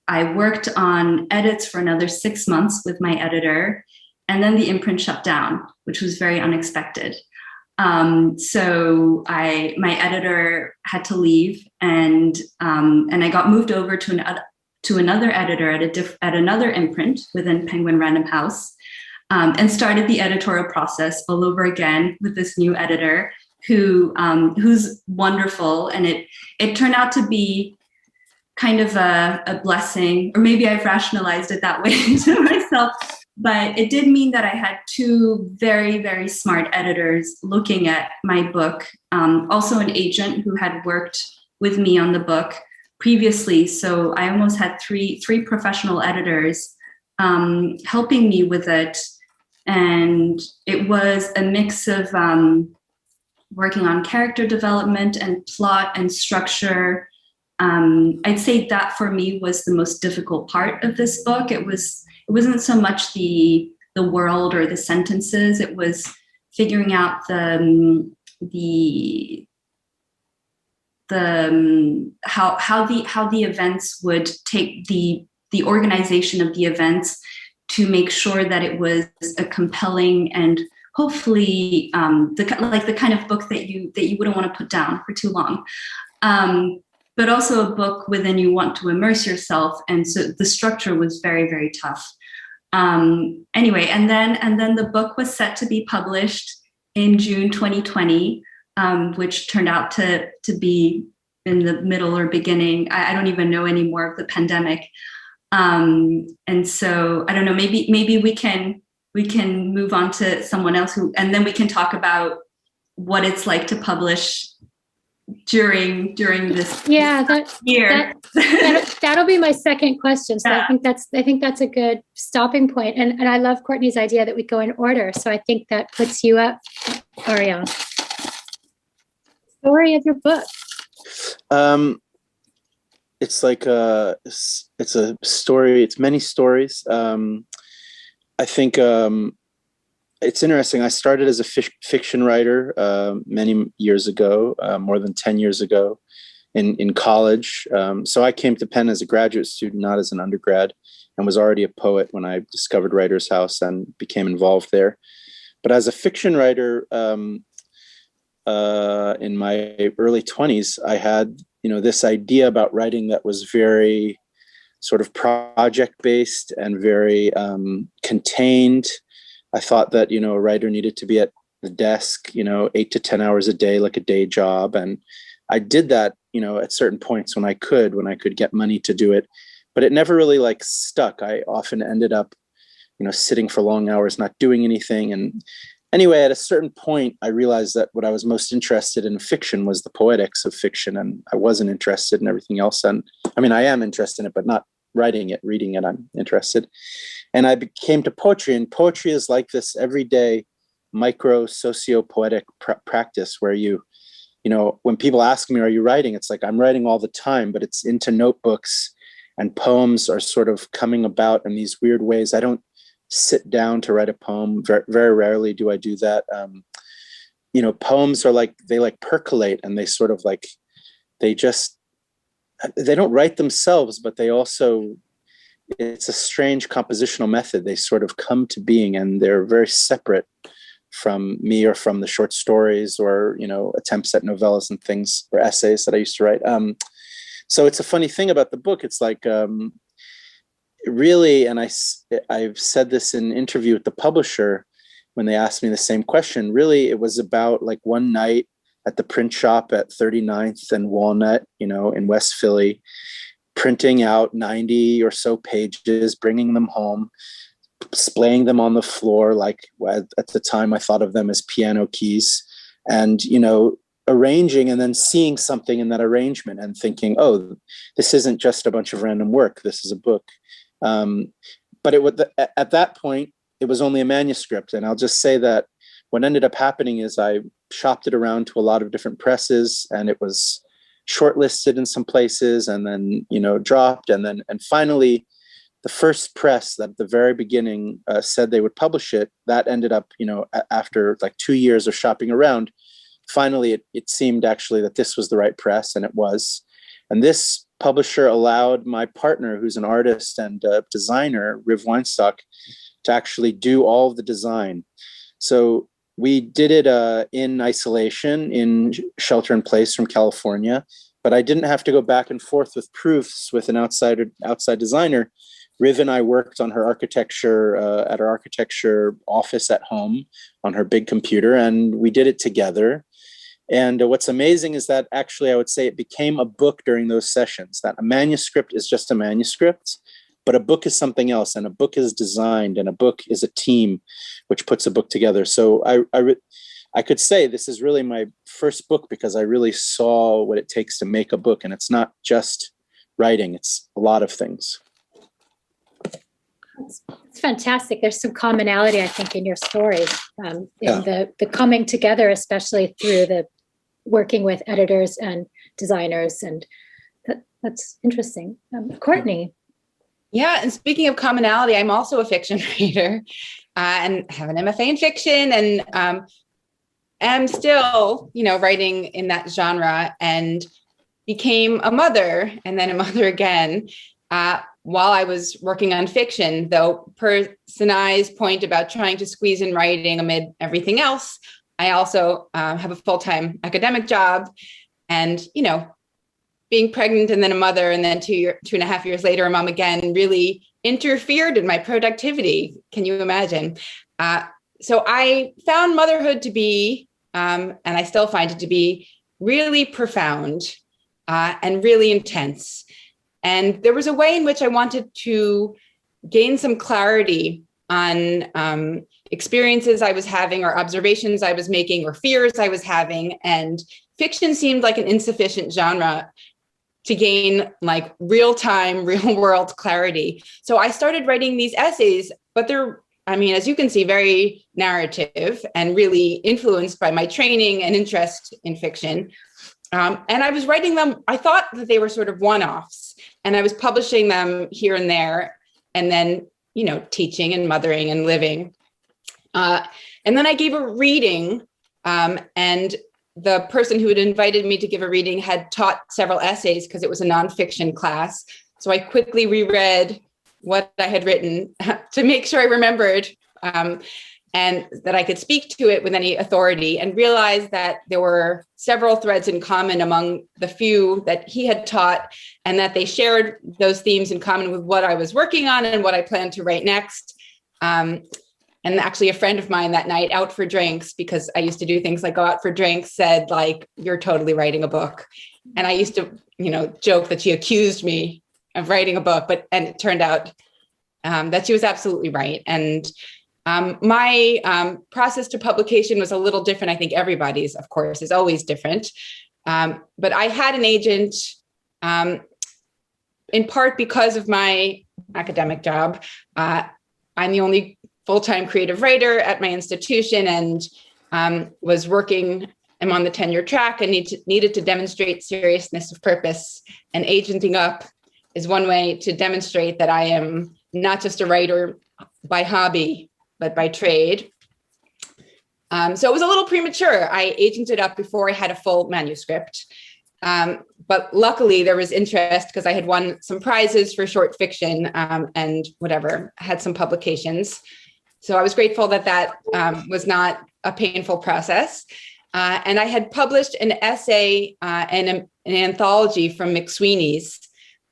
B: I worked on edits for another 6 months with my editor, and then the imprint shut down, which was very unexpected. So my editor had to leave, and I got moved over to another editor at another imprint within Penguin Random House, and started the editorial process all over again with this new editor who's wonderful. And it turned out to be kind of a blessing, or maybe I've rationalized it that way to myself. But it did mean that I had 2 very, very smart editors looking at my book, also an agent who had worked with me on the book previously. So I almost had three professional editors helping me with it. And it was a mix of working on character development and plot and structure. I'd say that for me was the most difficult part of this book. It wasn't so much the world or the sentences. It was figuring out how the events would take the organization of the events to make sure that it was a compelling and hopefully the kind of book that you wouldn't want to put down for too long, but also a book within you want to immerse yourself. And so the structure was very, very tough. Anyway, and then the book was set to be published in June 2020, which turned out to be in the middle or beginning. I don't even know anymore of the pandemic. And so I don't know, maybe we can move on to someone else and then we can talk about what it's like to publish during this year.
A: That'll be my second question. So yeah. I think that's a good stopping point. And I love Courtney's idea that we go in order. So I think that puts you up, Ariel. Story of your book.
C: It's like it's a story. It's many stories. I think it's interesting. I started as a fiction writer many years ago, more than 10 years ago in college. So I came to Penn as a graduate student, not as an undergrad, and was already a poet when I discovered Writer's House and became involved there. But as a fiction writer, in my early 20s, I had, this idea about writing that was very sort of project-based and very contained. I thought that, a writer needed to be at the desk, 8 to 10 hours a day, like a day job. And I did that, at certain points when I could get money to do it, but it never really like stuck. I often ended up, sitting for long hours, not doing anything. And anyway, at a certain point, I realized that what I was most interested in fiction was the poetics of fiction. And I wasn't interested in everything else. And I mean, I am interested in it, but not writing it, reading it, I'm interested. And I came to poetry, and poetry is like this everyday micro socio-poetic practice where when people ask me, are you writing? It's like, I'm writing all the time, but it's into notebooks, and poems are sort of coming about in these weird ways. I don't sit down to write a poem. Very, very rarely do I do that. Poems are they percolate, and they sort of they don't write themselves, but they also, it's a strange compositional method. They sort of come to being, and they're very separate from me or from the short stories or, attempts at novellas and things or essays that I used to write. So it's a funny thing about the book. It's like, really, and I've said this in an interview with the publisher when they asked me the same question, really, it was about like one night at the print shop at 39th and Walnut, in West Philly, printing out 90 or so pages, bringing them home, splaying them on the floor. Like at the time I thought of them as piano keys, and, arranging and then seeing something in that arrangement and thinking, oh, this isn't just a bunch of random work. This is a book. But at that point, it was only a manuscript. And I'll just say that what ended up happening is I shopped it around to a lot of different presses, and it was shortlisted in some places and then, dropped. And finally, the first press that at the very beginning said they would publish it, that ended up, after like 2 years of shopping around, finally, it seemed actually that this was the right press, and it was. And this publisher allowed my partner, who's an artist and designer, Riv Weinstock, to actually do all of the design. So we did it in isolation, in shelter in place from California, but I didn't have to go back and forth with proofs with an outside designer. Riv and I worked on her architecture at her architecture office at home on her big computer, and we did it together. And what's amazing is that actually I would say it became a book during those sessions, that a manuscript is just a manuscript, but a book is something else, and a book is designed, and a book is a team which puts a book together. So I could say this is really my first book because I really saw what it takes to make a book, and it's not just writing, it's a lot of things.
A: It's fantastic. There's some commonality, I think, in your stories, in the coming together, especially through the working with editors and designers, and that's interesting. Courtney.
D: Yeah, and speaking of commonality, I'm also a fiction reader and have an MFA in fiction, and am still, writing in that genre, and became a mother and then a mother again while I was working on fiction, though per Sanaë's point about trying to squeeze in writing amid everything else, I also have a full-time academic job, and, being pregnant and then a mother and then 2.5 years later, a mom again, really interfered in my productivity. Can you imagine? So I found motherhood to be, and I still find it to be, really profound. and really intense. And there was a way in which I wanted to gain some clarity on experiences I was having or observations I was making or fears I was having. And fiction seemed like an insufficient genre to gain like real-time, real-world clarity. So I started writing these essays, but they're, I mean, as you can see, very narrative and really influenced by my training and interest in fiction. And I was writing them, I thought that they were sort of one-offs, and I was publishing them here and there, and then, you know, teaching and mothering and living. And then I gave a reading, and the person who had invited me to give a reading had taught several essays because it was a nonfiction class. So I quickly reread what I had written to make sure I remembered and that I could speak to it with any authority, and realized that there were several threads in common among the few that he had taught, and that they shared those themes in common with what I was working on and what I planned to write next. And actually a friend of mine that night, out for drinks, because I used to do things like go out for drinks, said like, "You're totally writing a book." And I used to, you know, joke that she accused me of writing a book, and it turned out that she was absolutely right. And my process to publication was a little different. I think everybody's, of course, is always different. But I had an agent, in part because of my academic job. I'm the only full-time creative writer at my institution, and was working, I'm on the tenure track, and needed to demonstrate seriousness of purpose. And agenting up is one way to demonstrate that I am not just a writer by hobby, but by trade. So it was a little premature. I agented up before I had a full manuscript. But luckily there was interest because I had won some prizes for short fiction, and whatever, had some publications. So I was grateful that was not a painful process. And I had published an essay and an anthology from McSweeney's,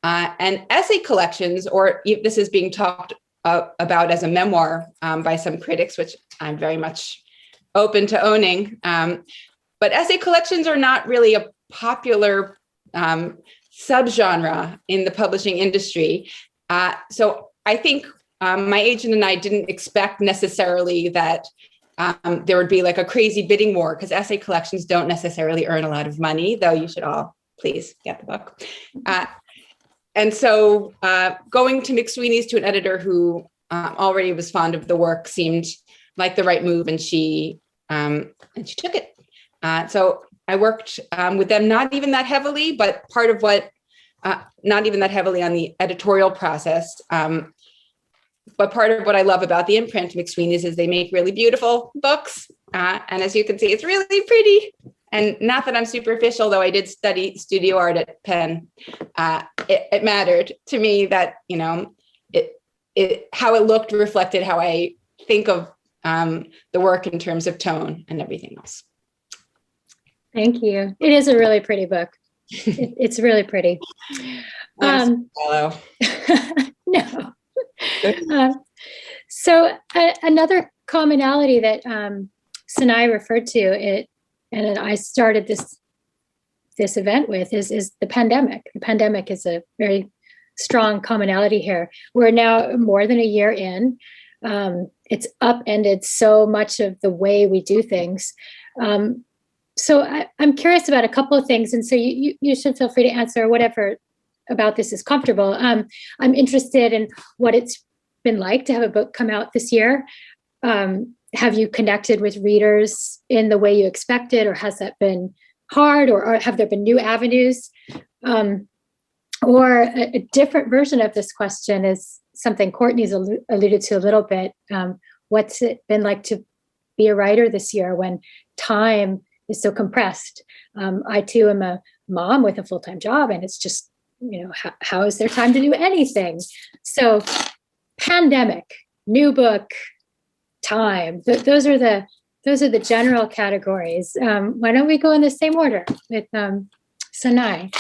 D: and essay collections, or this is being talked about as a memoir by some critics, which I'm very much open to owning. But essay collections are not really a popular subgenre in the publishing industry. So I think my agent and I didn't expect necessarily that there would be like a crazy bidding war, because essay collections don't necessarily earn a lot of money, though you should all please get the book. And so going to McSweeney's, to an editor who already was fond of the work, seemed like the right move, and she took it. So I worked with them, not even that heavily, but part of what, not even that heavily on the editorial process. But part of what I love about the imprint McSweeney's is they make really beautiful books. And as you can see, it's really pretty. And not that I'm superficial, though I did study studio art at Penn. It mattered to me that, you know, how it looked reflected how I think of the work in terms of tone and everything else.
A: Thank you. It is a really pretty book. It's really pretty.
D: Hello.
A: No. So another commonality that Sanaë referred to, and I started this event with, is the pandemic. The pandemic is a very strong commonality here. We're now more than a year in. It's upended so much of the way we do things. So I'm curious about a couple of things, and so you should feel free to answer whatever about this is comfortable. I'm interested in what it's been like to have a book come out this year. Have you connected with readers in the way you expected, or has that been hard, or have there been new avenues? Or a different version of this question is something Courtney's alluded to a little bit. What's it been like to be a writer this year when time is so compressed? I too am a mom with a full-time job, and it's just, you know, how is there time to do anything? So pandemic, new book, time, those are the general categories. Why don't we go in the same order with Sanaë?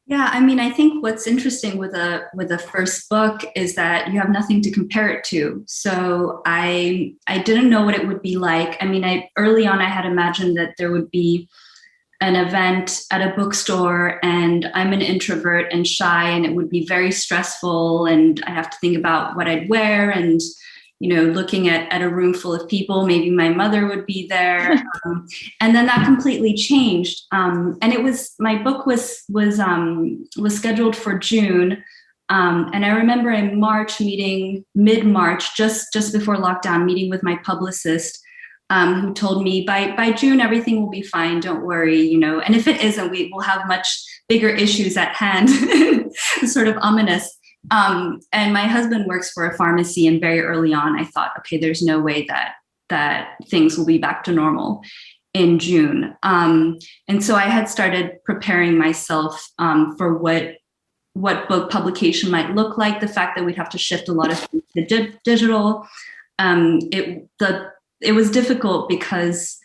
B: Yeah, I mean, I think what's interesting with a first book is that you have nothing to compare it to. So I didn't know what it would be like. I mean, early on I had imagined that there would be an event at a bookstore and I'm an introvert and shy, and it would be very stressful, and I have to think about what I'd wear, and looking at a room full of people, maybe my mother would be there. And then that completely changed. And my book was scheduled for June. And I remember in mid-March, just before lockdown, meeting with my publicist, who told me by June, everything will be fine. Don't worry, and if it isn't, we will have much bigger issues at hand. Sort of ominous. And my husband works for a pharmacy, and very early on, I thought, okay, there's no way that things will be back to normal in June. And so I had started preparing myself for what book publication might look like. The fact that we'd have to shift a lot of things to digital. It was difficult because,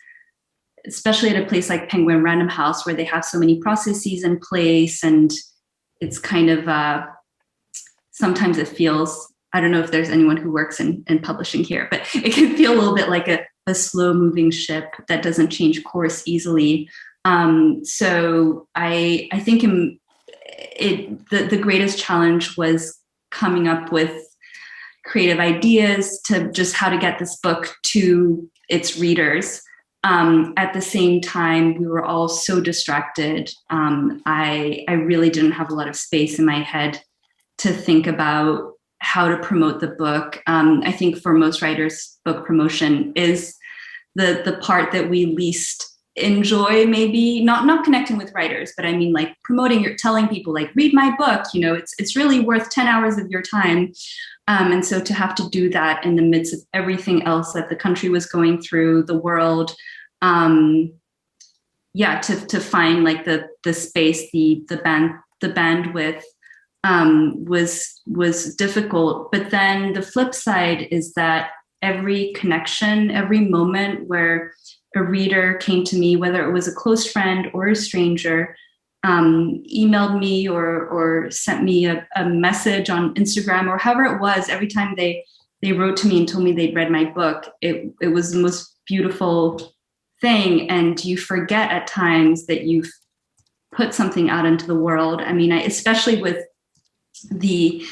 B: especially at a place like Penguin Random House, where they have so many processes in place, and it's kind of sometimes it feels, I don't know if there's anyone who works in publishing here, but it can feel a little bit like a slow moving ship that doesn't change course easily. So I think the greatest challenge was coming up with creative ideas to just how to get this book to its readers. At the same time, we were all so distracted. I really didn't have a lot of space in my head to think about how to promote the book. I think for most writers, book promotion is the part that we least enjoy, maybe not connecting with writers, but I mean like telling people like, read my book, it's really worth 10 hours of your time. And so to have to do that in the midst of everything else that the country was going through, the world, to find like the space, the bandwidth, was difficult. But then the flip side is that every connection, every moment where a reader came to me, whether it was a close friend or a stranger, emailed me or sent me a message on Instagram or however it was, every time they wrote to me and told me they'd read my book, it was the most beautiful thing. And you forget at times that you've put something out into the world. I mean, especially with the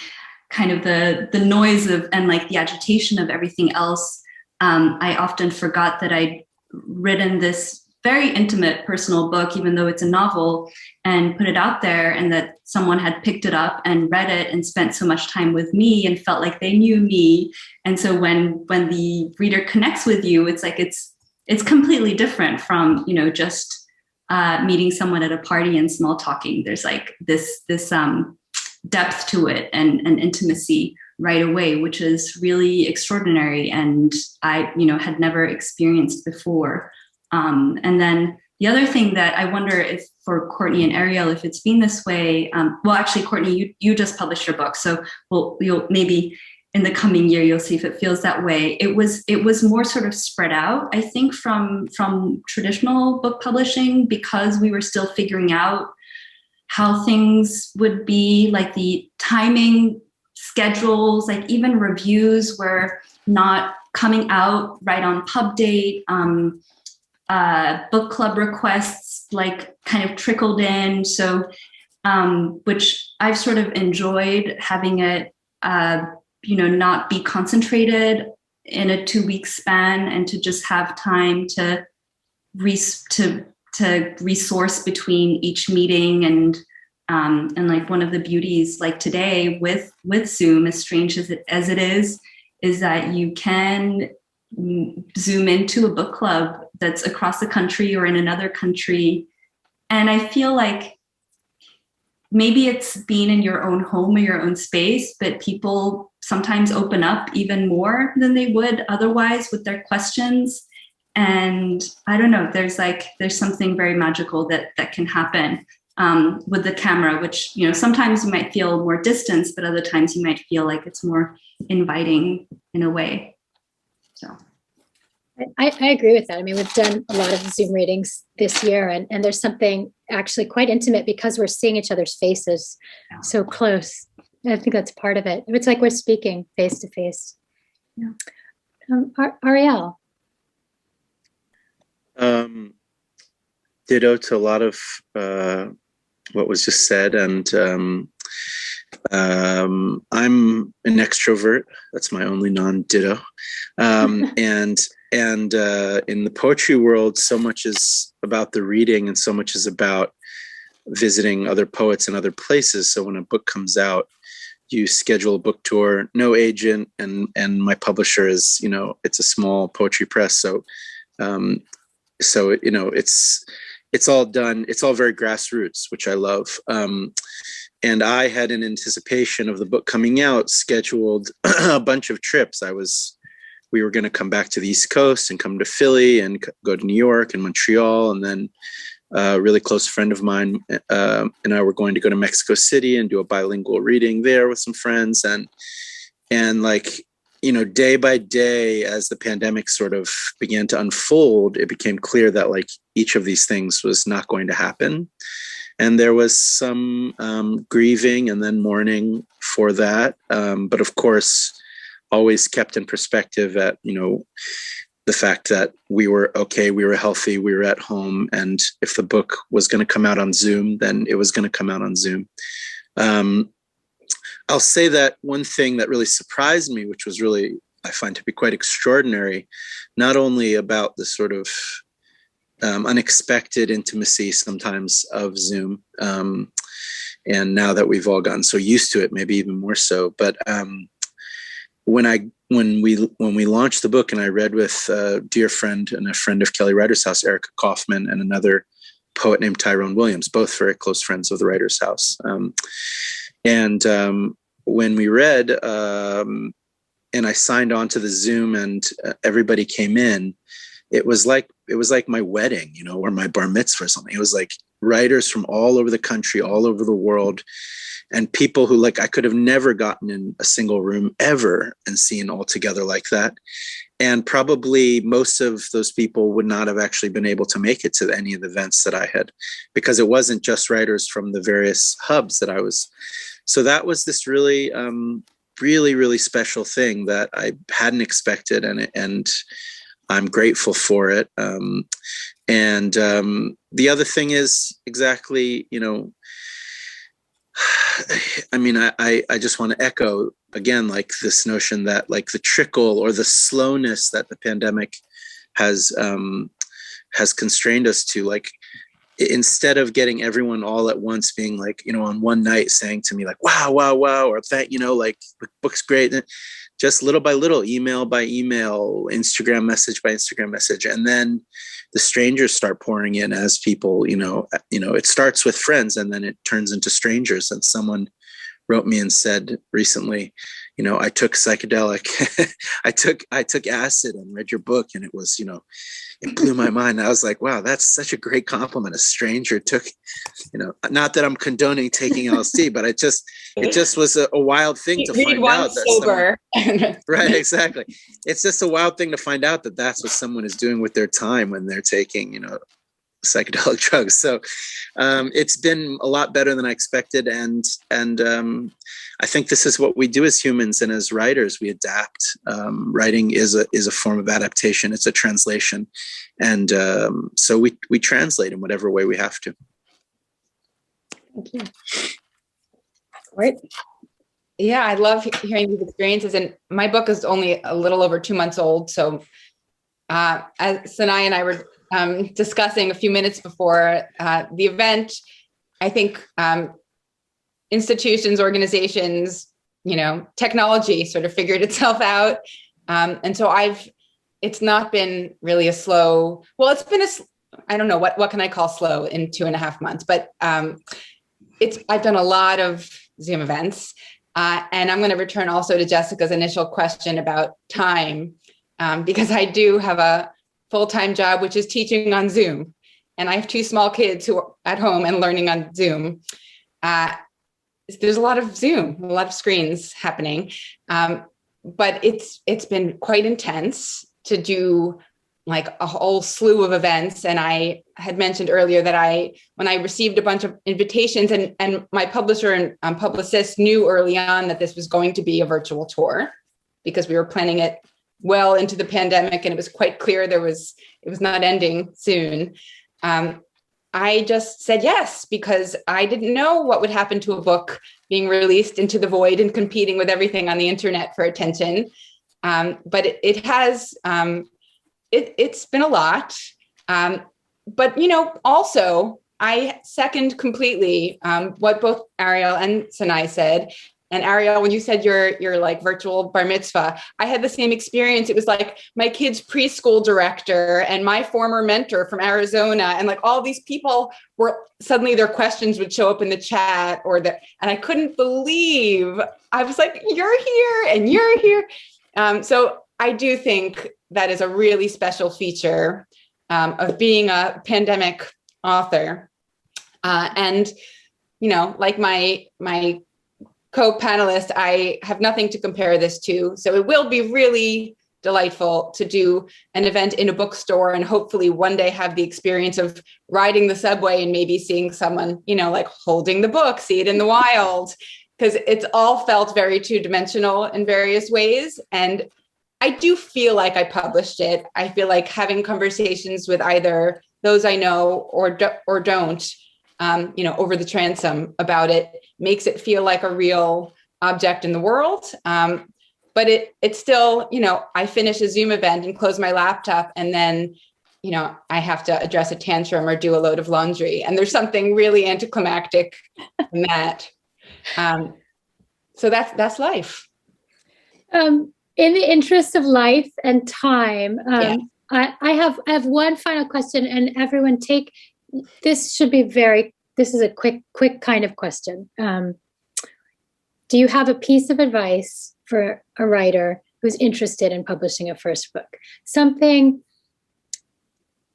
B: kind of the noise of and like the agitation of everything else, I often forgot that I'd written this very intimate personal book, even though it's a novel, and put it out there, and that someone had picked it up and read it and spent so much time with me and felt like they knew me. And so when the reader connects with you, it's like it's completely different from just meeting someone at a party and small talking. There's like this depth to it and intimacy right away, which is really extraordinary, and I had never experienced before. And then the other thing that I wonder if for Courtney and Ariel, if it's been this way, well, actually, Courtney, you just published your book, so you'll maybe in the coming year you'll see if it feels that way. It was more sort of spread out, I think, from traditional book publishing, because we were still figuring out how things would be, like the timing schedules, like even reviews were not coming out right on pub date. Book club requests like kind of trickled in. So, which I've sort of enjoyed having it, not be concentrated in a 2-week span, and to just have time to resource between each meeting. And like one of the beauties, like today with Zoom, as strange as it is that you can Zoom into a book club that's across the country or in another country. And I feel like maybe it's being in your own home or your own space, but people sometimes open up even more than they would otherwise with their questions. And I don't know, there's something very magical that can happen with the camera, which, sometimes you might feel more distance, but other times you might feel like it's more inviting in a way. So
A: I agree with that. I mean, we've done a lot of Zoom readings this year, and there's something actually quite intimate because we're seeing each other's faces so close. I think that's part of it. It's like we're speaking face to face. Ariel.
C: ditto to a lot of what was just said. And I'm an extrovert. That's my only non-ditto. And in the poetry world, so much is about the reading and so much is about visiting other poets in other places. So when a book comes out, you schedule a book tour, no agent, and my publisher is, it's a small poetry press. So it's all done. It's all very grassroots, which I love. And I had, in anticipation of the book coming out, scheduled a bunch of trips. We were going to come back to the East Coast and come to Philly and go to New York and Montreal. And then a really close friend of mine and I were going to go to Mexico City and do a bilingual reading there with some friends. And day by day, as the pandemic sort of began to unfold, it became clear that each of these things was not going to happen. And there was some grieving and then mourning for that. But of course, always kept in perspective at, the fact that we were okay, we were healthy, we were at home. And if the book was going to come out on Zoom, then it was going to come out on Zoom. I'll say that one thing that really surprised me, which was really, I find to be quite extraordinary, not only about the sort of unexpected intimacy sometimes of Zoom, and now that we've all gotten so used to it, maybe even more so, but when we launched the book and I read with a dear friend and a friend of Kelly Writer's House, Erica Kaufman, and another poet named Tyrone Williams, both very close friends of the Writer's House. When we read, and I signed on to the Zoom and everybody came in, it was like my wedding, or my bar mitzvah or something. It was like writers from all over the country, all over the world, and people who I could have never gotten in a single room ever and seen all together like that. And probably most of those people would not have actually been able to make it to any of the events that I had, because it wasn't just writers from the various hubs that I was. So that was this really, really, really special thing that I hadn't expected. And I'm grateful for it. And the other thing is exactly, I just want to echo again, this notion that the trickle or the slowness that the pandemic has constrained us to, instead of getting everyone all at once being on one night saying to me wow, or the book's great, just little by little, email by email, Instagram message by Instagram message, and then the strangers start pouring in as people, it starts with friends and then it turns into strangers. And someone wrote me and said recently, I took psychedelic, I took acid and read your book, and it was, it blew my mind. I was like, wow, that's such a great compliment. A stranger took, not that I'm condoning taking LSD, but it just was a wild thing to find out.
D: Sober.
C: Right, exactly. It's just a wild thing to find out that that's what someone is doing with their time when they're taking, psychedelic drugs. So it's been a lot better than I expected. And I think this is what we do as humans and as writers. We adapt. Writing is a form of adaptation. It's a translation. And so we translate in whatever way we have to.
A: Thank you. Great.
D: Yeah, I love hearing these experiences. And my book is only a little over 2 months old. So as Sanaë and I were discussing a few minutes before the event, I think institutions, organizations, technology sort of figured itself out. And so it's not been really a slow, it's been I don't know, what can I call slow in 2.5 months, but I've done a lot of Zoom events. And I'm going to return also to Jessica's initial question about time, because I do have a full-time job, which is teaching on Zoom. And I have 2 small kids who are at home and learning on Zoom. There's a lot of Zoom, a lot of screens happening. But it's been quite intense to do a whole slew of events. And I had mentioned earlier that when I received a bunch of invitations and my publisher and publicist knew early on that this was going to be a virtual tour, because we were planning it well into the pandemic, and it was quite clear it was not ending soon. I just said yes, because I didn't know what would happen to a book being released into the void and competing with everything on the internet for attention. But it has, it's been a lot. But, also I second completely what both Ariel and Sanaë said. And Ariel, when you said your like virtual bar mitzvah, I had the same experience. It was like my kid's preschool director and my former mentor from Arizona, and like all these people were suddenly their questions would show up in the chat and I couldn't believe. I was like, you're here and you're here. So I do think that is a really special feature of being a pandemic author. And like my co-panelist, I have nothing to compare this to. So it will be really delightful to do an event in a bookstore and hopefully one day have the experience of riding the subway and maybe seeing someone, like holding the book, see it in the wild, because it's all felt very two-dimensional in various ways. And I do feel like I published it. I feel like having conversations with either those I know or don't, over the transom about it makes it feel like a real object in the world. But it's still, I finish a Zoom event and close my laptop and then, I have to address a tantrum or do a load of laundry. And there's something really anticlimactic in that. So that's life.
A: In the interest of life and time,
D: Yeah.
A: I have one final question, and everyone this is a quick kind of question. Do you have a piece of advice for a writer who's interested in publishing a first book? Something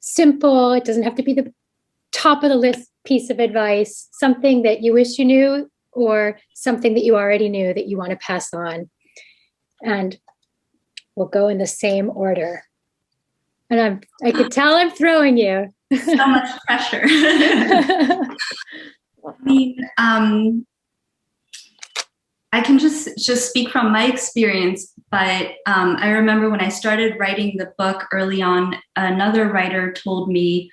A: simple, it doesn't have to be the top of the list piece of advice, something that you wish you knew or something that you already knew that you want to pass on. And we'll go in the same order. And I could tell I'm throwing you.
B: So much pressure. I mean, I can just speak from my experience, but I remember when I started writing the book early on, another writer told me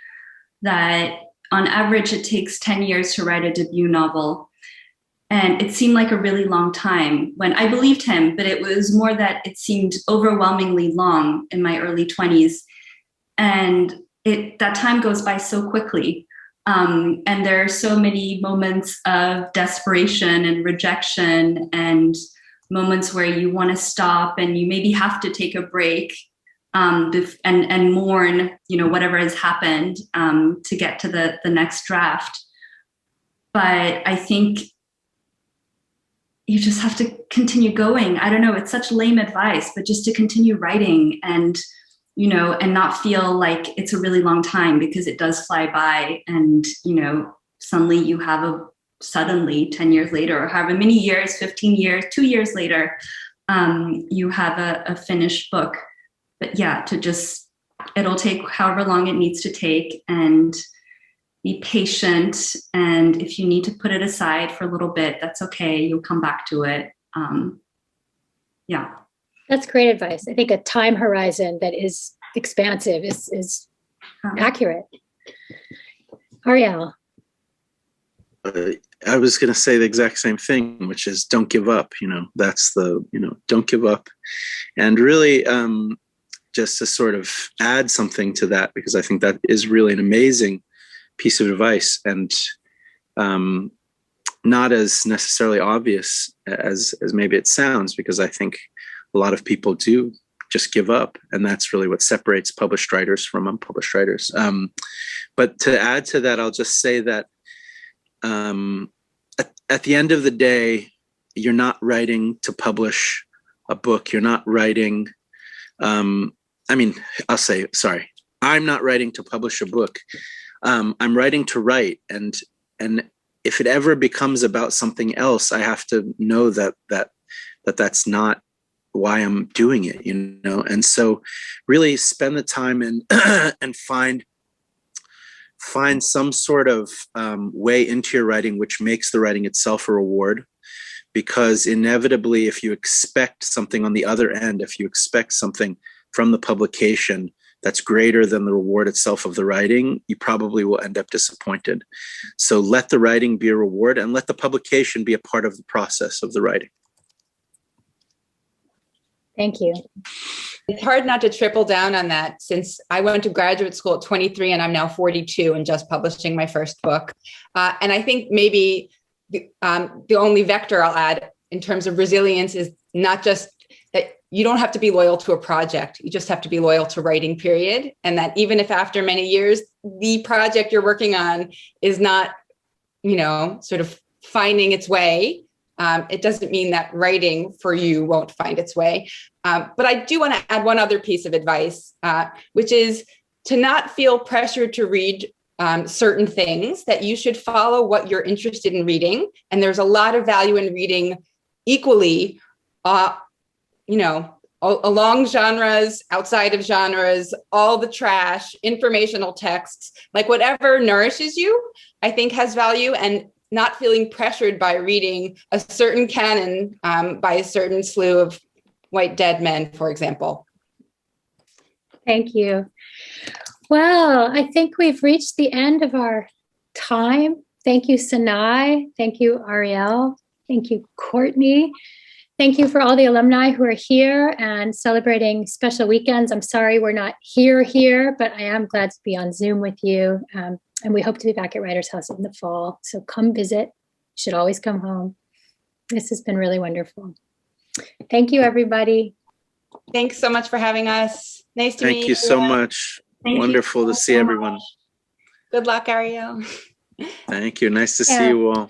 B: that on average it takes 10 years to write a debut novel. And it seemed like a really long time when I believed him, but it was more that it seemed overwhelmingly long in my early 20s. And that time goes by so quickly. And there are so many moments of desperation and rejection and moments where you want to stop and you maybe have to take a break and mourn, whatever has happened to get to the next draft. But I think you just have to continue going. I don't know, it's such lame advice, but just to continue writing and not feel like it's a really long time, because it does fly by. And, suddenly you have suddenly 10 years later, or however many years, 15 years, 2 years later, you have a finished book. But yeah, it'll take however long it needs to take, and be patient. And if you need to put it aside for a little bit, that's okay. You'll come back to it. Yeah.
A: That's great advice. I think a time horizon that is expansive is accurate. Ariel.
C: I was going to say the exact same thing, which is don't give up. That's don't give up. And really, just to sort of add something to that, because I think that is really an amazing piece of advice, and not as necessarily obvious as maybe it sounds, because I think a lot of people do just give up, and that's really what separates published writers from unpublished writers. But to add to that, I'll just say that at the end of the day, you're not writing to publish a book. You're not writing, I'm not writing to publish a book. I'm writing to write, and if it ever becomes about something else, I have to know that's not why I'm doing it, And so, really spend the time and find some sort of way into your writing which makes the writing itself a reward. Because inevitably, if you expect something on the other end, if you expect something from the publication, that's greater than the reward itself of the writing, you probably will end up disappointed. So let the writing be a reward, and let the publication be a part of the process of the writing.
A: Thank you.
D: It's hard not to triple down on that, since I went to graduate school at 23 and I'm now 42 and just publishing my first book. And I think maybe the only vector I'll add in terms of resilience is not just that you don't have to be loyal to a project, you just have to be loyal to writing, period. And that even if after many years, the project you're working on is not, sort of finding its way, it doesn't mean that writing for you won't find its way. But I do want to add one other piece of advice, which is to not feel pressured to read certain things, that you should follow what you're interested in reading. And there's a lot of value in reading equally, along genres, outside of genres, all the trash, informational texts, like whatever nourishes you, I think has value, and not feeling pressured by reading a certain canon by a certain slew of white dead men, for example.
A: Thank you. Well, I think we've reached the end of our time. Thank you, Sanaë. Thank you, Ariel. Thank you, Courtney. Thank you for all the alumni who are here and celebrating special weekends. I'm sorry we're not here, but I am glad to be on Zoom with you. And we hope to be back at Writers House in the fall. So come visit. You should always come home. This has been really wonderful. Thank you, everybody.
D: Thanks so much for having us. Nice to meet you.
C: Thank you so much. Wonderful to see everyone.
D: Good luck, Ariel.
C: Thank you. Nice to see you all.